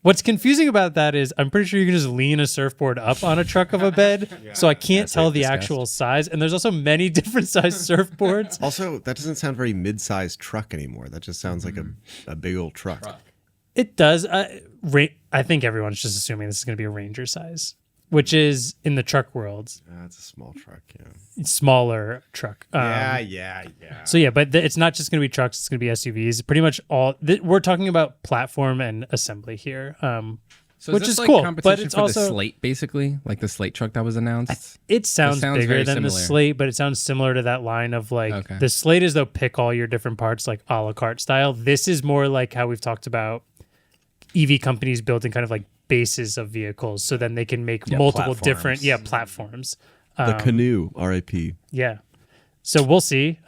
What's confusing about that is I'm pretty sure you can just lean a surfboard up on a truck of a bed, so I can't tell the actual size. And there's also many different size surfboards. Also, that doesn't sound very mid-sized truck anymore. That just sounds like a big old truck. It does. I think everyone's just assuming this is going to be a Ranger size, which is in the truck world, It's a small truck, yeah. smaller truck. Yeah. So yeah, but it's not just going to be trucks; it's going to be SUVs. Pretty much all. We're talking about platform and assembly here, So which is this is like cool. competition But it's for also the Slate, basically? Like the Slate truck that was announced? it sounds sounds bigger very than the similar. Slate, but it sounds similar to that line of like Okay. the Slate is though pick all your different parts like a la carte style. This is more like how we've talked about EV companies building kind of like bases of vehicles, so then they can make multiple platforms. different platforms. The Canoe, R.I.P. Yeah. So we'll see.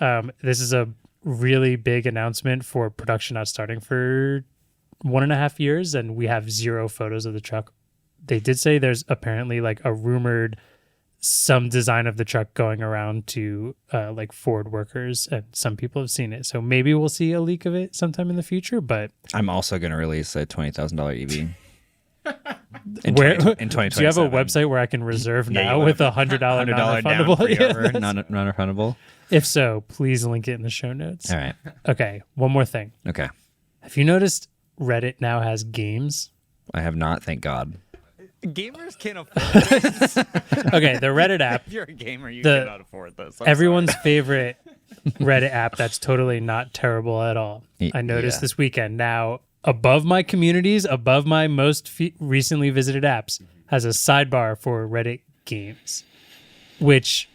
This is a really big announcement for production not starting for 1.5 years, and we have 0 photos of the truck. They did say there's apparently like a rumored some design of the truck going around to like Ford workers, and some people have seen it. So maybe we'll see a leak of it sometime in the future, but I'm also going to release a $20,000 EV. where In do you have a 2027. website where I can reserve Yeah, now you with have $100 $100 down non-refundable? pre-order, Yes. non-refundable. If so, please link it in the show notes. All right. Okay, one more thing. Okay. Have you noticed Reddit now has games? I have not, thank God. Gamers can't afford Okay, the Reddit app, If you're a gamer, you The- cannot afford this. everyone's favorite Reddit app that's totally not terrible at all. I noticed yeah. this weekend. Now, above my communities, above my most recently visited apps, has a sidebar for Reddit games. Which,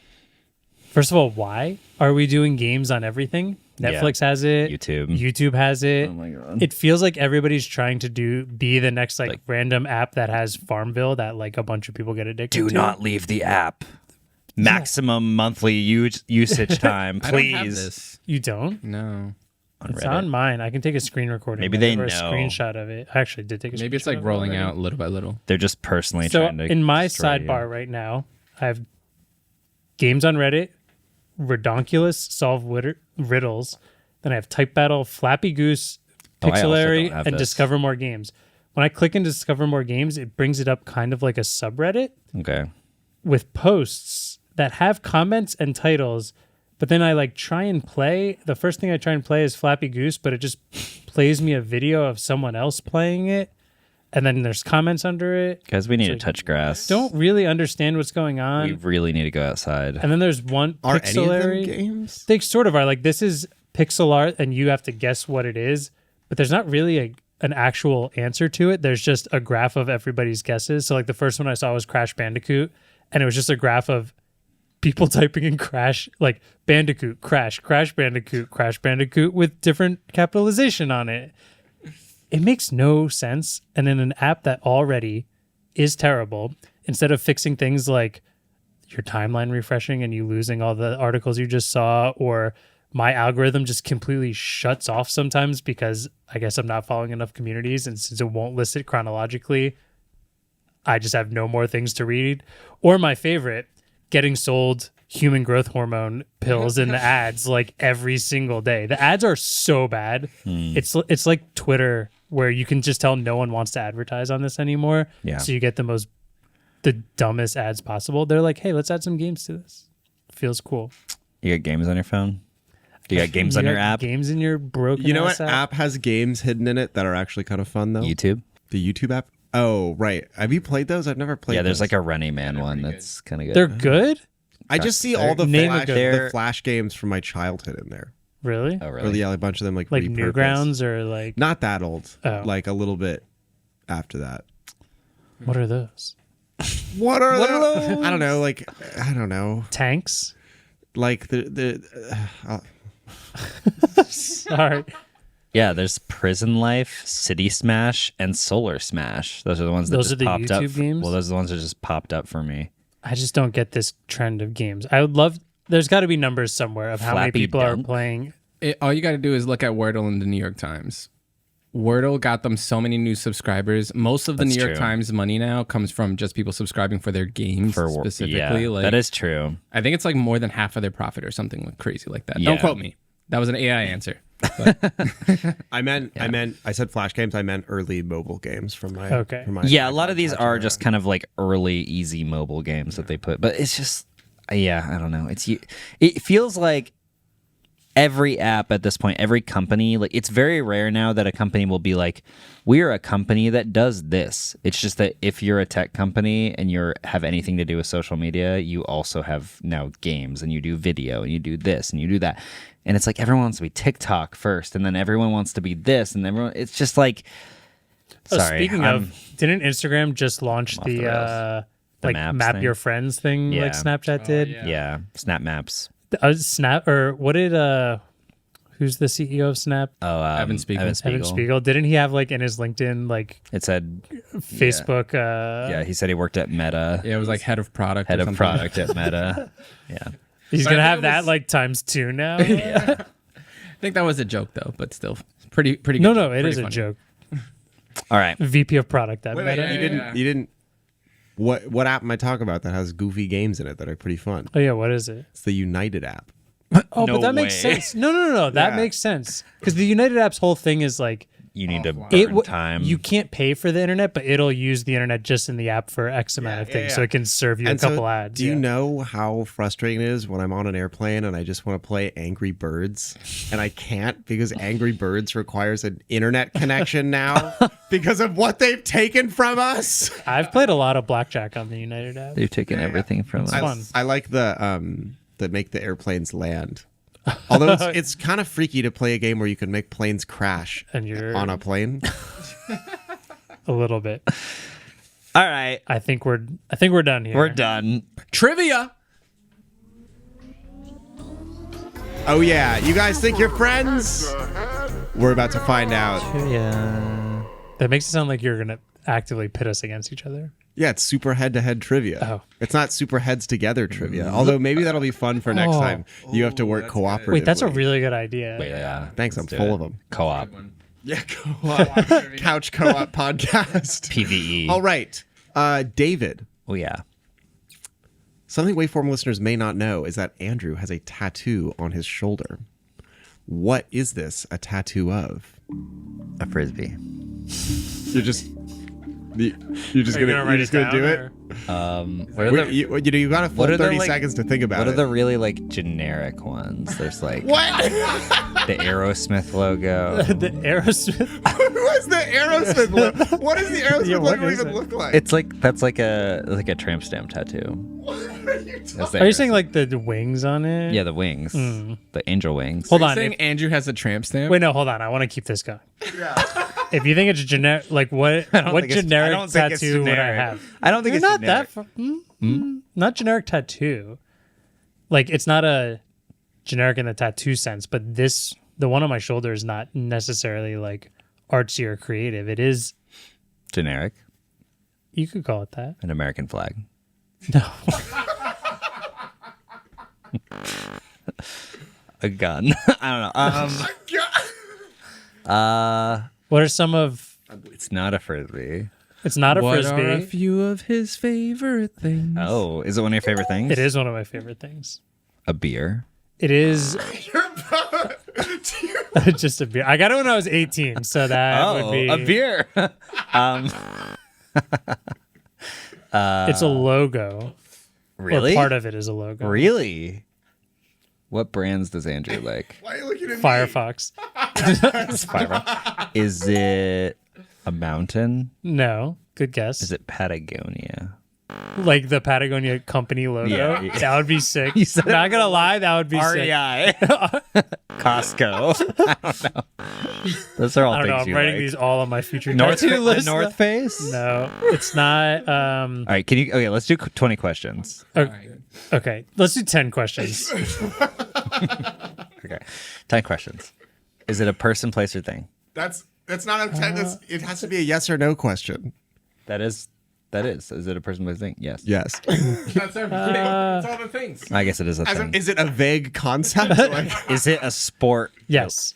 first of all, why are we doing games on everything? Netflix has it. YouTube has it. Oh my God. It feels like everybody's trying to be the next like random app that has Farmville that like a bunch of people get addicted Do to. not leave the app. Maximum monthly usage time, I don't have please. this. You don't? No. On It's Reddit. on mine. I can take a screen recording. Maybe of they it or a know. screenshot of it. I actually did take a Maybe it's screenshot like of it rolling already. out little by little. They're just personally So trying to in my destroy you. sidebar right now, I have games on Reddit, Redonkulous, Solve Riddles. Then I have Type Battle, Flappy Goose, Oh, I also Pixelary, don't have and this. Discover More Games. When I click into Discover More Games, it brings it up kind of like a subreddit Okay. with posts that have comments and titles. But then I like try and play. The first thing I try and play is Flappy Goose, but it just plays me a video of someone else playing it. And then there's comments under it. Guys, we need to like, touch grass. Don't really understand what's going on. We really need to go outside. And then there's one Are any of them Pixelary. games? They sort of are. Like, this is pixel art, and you have to guess what it is. But there's not really an actual answer to it. There's just a graph of everybody's guesses. So, like, the first one I saw was Crash Bandicoot, and it was just a graph of people typing in Crash, like Bandicoot, Crash, Crash Bandicoot with different capitalization on it. It makes no sense. And in an app that already is terrible, instead of fixing things like your timeline refreshing and you losing all the articles you just saw, or my algorithm just completely shuts off sometimes because I guess I'm not following enough communities, and since it won't list it chronologically, I just have no more things to read. Or my favorite, getting sold human growth hormone pills in the ads like every single day. The ads are so bad. It's like Twitter where you can just tell no one wants to advertise on this anymore. Yeah. So you get the dumbest ads possible. They're like, hey, let's add some games to this. Feels cool. You got games on your phone? Do you got games on your app? Games in your broken You know what app? app has games hidden in it that are actually kind of fun though? YouTube? The YouTube app? Oh, right. Have you played those? I've never played Yeah, there's those. like a Running Man one that's kind of good. They're good? I just see all the Name a flash, good- the flash games from my childhood in there. Really? Oh, Or really? yeah, a bunch of them like repurposed. Newgrounds or like Not that old. Oh. Like a little bit after that. what are those? What are those? I don't know. Like I don't know. Tanks? Like Sorry. Yeah, there's Prison Life, City Smash, and Solar Smash. Those are the ones that Those just are the popped up. YouTube games? Well, those are the ones that just popped up for me. I just don't get this trend of games. I would love there's got to be numbers somewhere of how many Flappy people are Dunk? playing. All you got to do is look at Wordle in the New York Times. Wordle got them so many new subscribers. Most of the That's New York true. Times money now comes from just people subscribing for their games specifically. Yeah, like, that is true. I think it's like more than half of their profit or something like crazy like that. Yeah. Don't quote me. That was an AI answer. I said flash games. I meant early mobile games from my. Okay. From my Yeah, a lot of these iPod are era. just kind of like early, easy mobile games that they put. But it's just, yeah, I don't know. It feels like every app at this point, every company, like it's very rare now that a company will be like, we're a company that does this. It's just that if you're a tech company and you have anything to do with social media, you also have now games and you do video and you do this and you do that. And it's like everyone wants to be TikTok first and then everyone wants to be this and everyone, it's just like, sorry. Speaking of, didn't Instagram just launch off the the rails. The like maps map thing? your friends thing Yeah. like Snapchat did? Yeah, Snap Maps. Snap or what did who's the CEO of Snap? Oh, Evan Spiegel. Evan Spiegel. Didn't he have like in his LinkedIn like It said, Facebook yeah, he said he worked at Meta, Yeah, it was like head of product. head or of something. product at Meta. Yeah. he's But gonna I have think it that was- like times 2 now? I think that was a joke though, but still pretty good. No, joke, it pretty is a funny. joke. All right. VP of product at Wait, Meta. you didn't. What app am I talking about that has goofy games in it that are pretty fun? Oh yeah, what is it? It's the United app. Oh, No but that makes way. sense. No. That Yeah. makes sense because the United App's whole thing is like You need to burn it. time. You can't pay for the internet, but it'll use the internet just in the app for X amount of things, so it can serve you a couple ads. Do you know how frustrating it is when I'm on an airplane and I just want to play Angry Birds and I can't because Angry Birds requires an internet connection now because of what they've taken from us? I've played a lot of blackjack on the United app. They've taken everything from us. fun. I like the that make the airplanes land. Although it's kind of freaky to play a game where you can make planes crash And you're on a plane. a little bit. All right. I think we're done here. We're done. Trivia. Oh yeah, you guys think you're friends? We're about to find out. Yeah. That makes it sound like you're gonna actively pit us against each other. Yeah, it's super head-to-head trivia. Oh. It's not super heads-together trivia. Although maybe that'll be fun for next time. You have to work cooperatively. Wait, that's a really good idea. Yeah. Thanks, I'm Let's do full it. of them. Co-op. Yeah, co-op. Couch co-op podcast. PVE. All right. David, Oh, yeah. something Waveform listeners may not know is that Andrew has a tattoo on his shoulder. What is this a tattoo of? A Frisbee. You're just gonna do it? What are the, You got a full what are the, 30 like- seconds to think about what it. are the really, like, generic ones? There's, like, What? the Aerosmith logo. The Aerosmith. Who is the Aerosmith logo? What does the Aerosmith Yeah, what logo is even it? look like? It's like, that's like a tramp stamp tattoo. That's the Are you saying Aerosmith. like the wings on it? Yeah, the wings. The angel wings. Hold Are you on. saying Andrew has a tramp stamp? Wait, no, hold on. I want to keep this going. If you think it's generic, like what generic tattoo would I have? I don't think They're it's not generic. that. Not generic tattoo. Like it's not a generic in the tattoo sense, but the one on my shoulder is not necessarily like artsy or creative. It is. Generic. You could call it that. An American flag. No. A gun. I don't know. What are some of? It's not a Frisbee. It's not a What frisbee. are a few of his favorite things? Oh, is it one of your favorite things? It is one of my favorite things. A beer. It is just a beer. I got it when I was 18, so that would be a beer. It's a logo. Really? Or part of it is a logo. Really? What brands does Andrew like? Why are you looking at Firefox. Is it a mountain? No. Good guess. Is it Patagonia? Like the Patagonia company logo? Yeah. That would be sick. You said Not gonna lie, that would be sick. REI. Costco. I don't know. Those are all I don't things know. I'm you writing like. these all on my future North, tattoo the list. North Face? No, it's not. All right, okay, let's do 20 questions. Okay, let's do 10 questions. Okay. 10 questions. Is it a person, place, or thing? That's not a it has to be a yes or no question. That is. Is it a person, place, or thing? Yes. Yes. That's everything. That's all the things. I guess it is a thing. Is it a vague concept? Like, Is it a sport? Yes.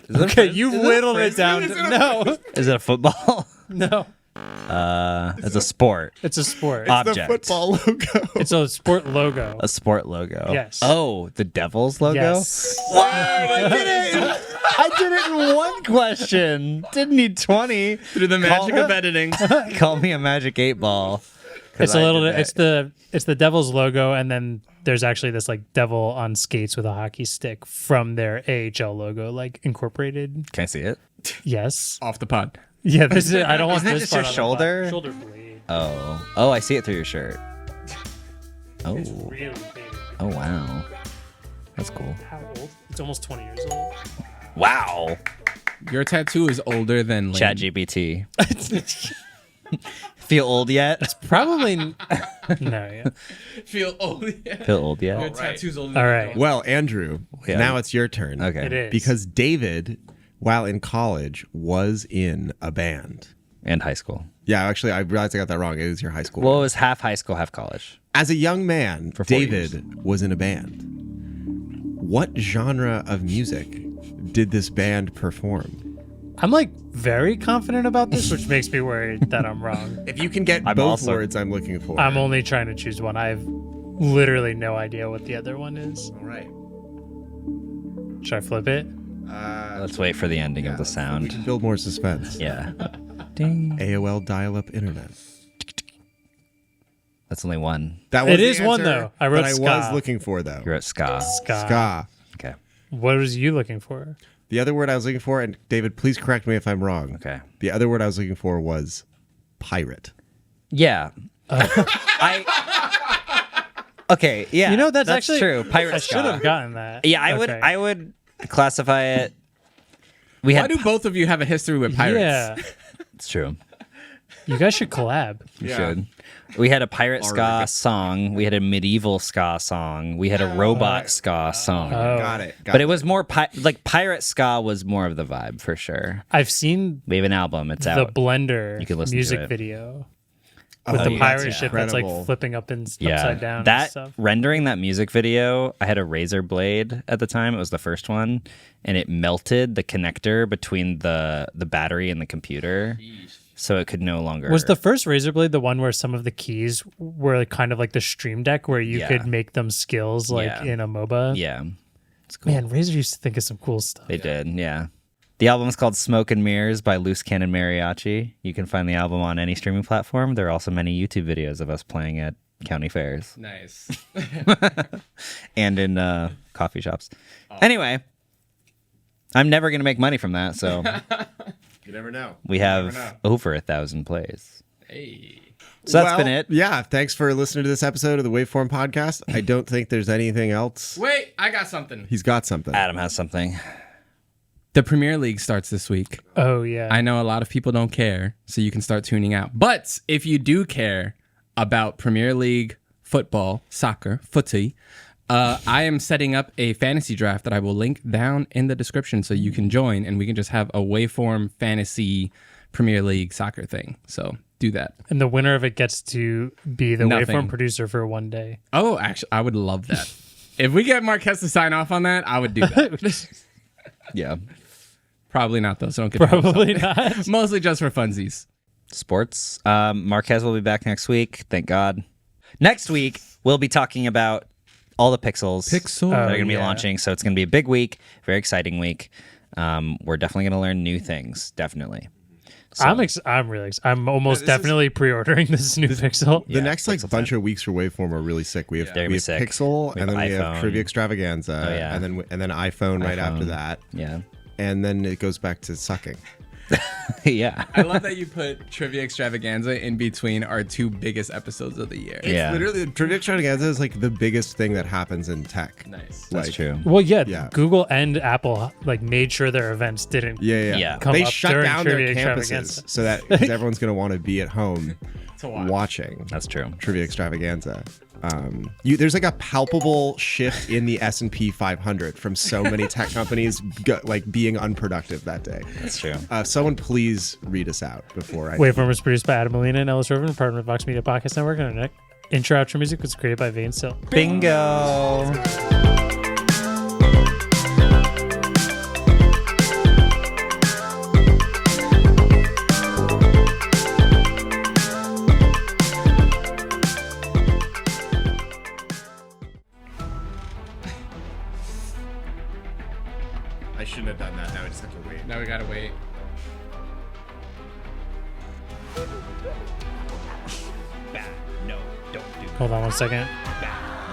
Is it Okay, you whittled it down. No, Is it a football? no. It's a sport. It's a sport. the Object. football logo. It's a sport logo. A sport logo. Yes. Oh, the Devils logo? Yes. Wow, I did it! I did it in one question. Didn't need 20. Through the magic of editing. Call me a magic 8-ball. It's a little. It's the Devils logo, and then there's actually this like devil on skates with a hockey stick from their AHL logo, like incorporated. Can I see it? Yes. Off the pod. Yeah. This is. I don't want Isn't it this just your part on the shoulder? pod. Shoulder blade. Oh, I see it through your shirt. Oh, It's really faded. oh wow. That's cool. How old? It's almost 20 years old. Wow. Your tattoo is older than Chat GPT. Feel old yet? Probably. No. Yeah. Feel old. Feel old Your yet? tattoo's older. All right. Well, Andrew, Yeah. now it's your turn. Okay. It is Because David, while in college, was in a band. And high school. Yeah, actually, I realized I got that wrong. It was your high school. Well, it band. was half high school, half college. As a young man, 4 David was in a band. What genre of music did this band perform? I'm like very confident about this, which makes me worried that I'm wrund. If you can get I'm both also- words I'm looking for. I'm only trying to choose one. I have literally no idea what the other one is. All right. Should I flip it? Let's wait for the ending of the sound. Build more suspense. Yeah. Ding. AOL dial-up internet. That's only one. That was It the is one, answer though. I wrote that I ska. was looking for, though. You're at ska. Ska. Okay. What was you looking for? The other word I was looking for, and David, please correct me if I'm wrong. Okay. The other word I was looking for was pirate. Yeah. Okay, yeah. You know, that's actually true. Pirate I ska. should have gotten that. Yeah, Okay. I would classify it. We Why had do both of you have a history with pirates? Yeah. It's true. You guys should collab. We Yeah. should. We had a pirate ska song. We had a medieval ska song. We had a robot ska song. Got it. But it was more like pirate ska was more of the vibe for sure. I've seen We have an album. It's the out. Blender You can listen to music it. video with the yeah, pirate that's ship that's incredible. like flipping up and Yeah, upside down and that stuff. rendering that music video, I had a razor blade at the time. It was the first one, and it melted the connector between the battery and the computer, so it could no longer. Was the first Razor Blade the one where some of the keys were kind of like the Stream Deck, where you Yeah. could make them skills like Yeah. in a MOBA? Yeah, it's cool. Man, Razor used to think of some cool stuff. They did, yeah. The album is called Smoke and Mirrors by Loose Cannon Mariachi. You can find the album on any streaming platform. There are also many YouTube videos of us playing at county fairs Nice. and in coffee shops. Anyway, I'm never going to make money from that, so You never know. we have over 1,000 plays. Hey. So that's been it. Yeah. Thanks for listening to this episode of the Waveform podcast. I don't think there's anything else. Wait, I got something. He's got something. Adam has something. The Premier League starts this week. Oh yeah. I know a lot of people don't care, so you can start tuning out. But if you do care about Premier League football, soccer, footy, I am setting up a fantasy draft that I will link down in the description so you can join and we can just have a Waveform fantasy Premier League soccer thing. So do that. And the winner of it gets to be the Nothing. Waveform producer for one day. Oh, actually, I would love that. If we get Marques to sign off on that, I would do that. Yeah. Probably not, though, so don't get Probably not. Mostly just for funsies. Sports. Marquez will be back next week. Thank God. Next week, we'll be talking about all the pixels Pixel. that are going to be launching. So it's going to be a big week, very exciting week. We're definitely going to learn new things. Definitely. So, I'm really excited. I'm almost definitely pre-ordering this new Pixel. The next bunch of weeks for Waveform are really sick. We have sick. Pixel, We and have then we have iPhone. Trivia Extravaganza, Oh, yeah. and then iPhone right after that, Yeah. and then it goes back to sucking. Yeah. I love that you put Trivia Extravaganza in between our 2 biggest episodes of the year. Yeah. Literally, Trivia Extravaganza is like the biggest thing that happens in tech. Nice. That's Like, true. Well, yeah, Yeah. Google and Apple like made sure their events didn't. Yeah. Come They up shut during down their Trivia campuses Extravaganza. so that 'cause everyone's going to want to be at home To watch. watching That's true. Trivia Extravaganza. There's like a palpable shift in the S&P 500 from so many tech companies being unproductive that day. That's true. Someone please read us out before I. Waveform was produced by Adam Molina and Ellis Rovin, partner with Vox Media Podcast Network. And our intro outro music was created by Vane Still. Bingo. I shouldn't have done that. Now I just have to wait. Now we gotta wait. No, don't do that. Hold on one second.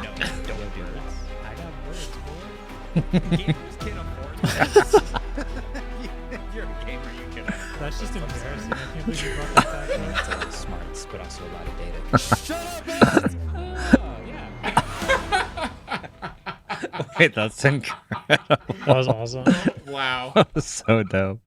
No, don't do this. I got words, boy. Gamers can't afford this. You're a gamer, you can. That's just embarrassing. I can't believe you brought that back. That's a lot of smarts, but also a lot of data. Wait, that's incredible. That was awesome. Wow. So dope.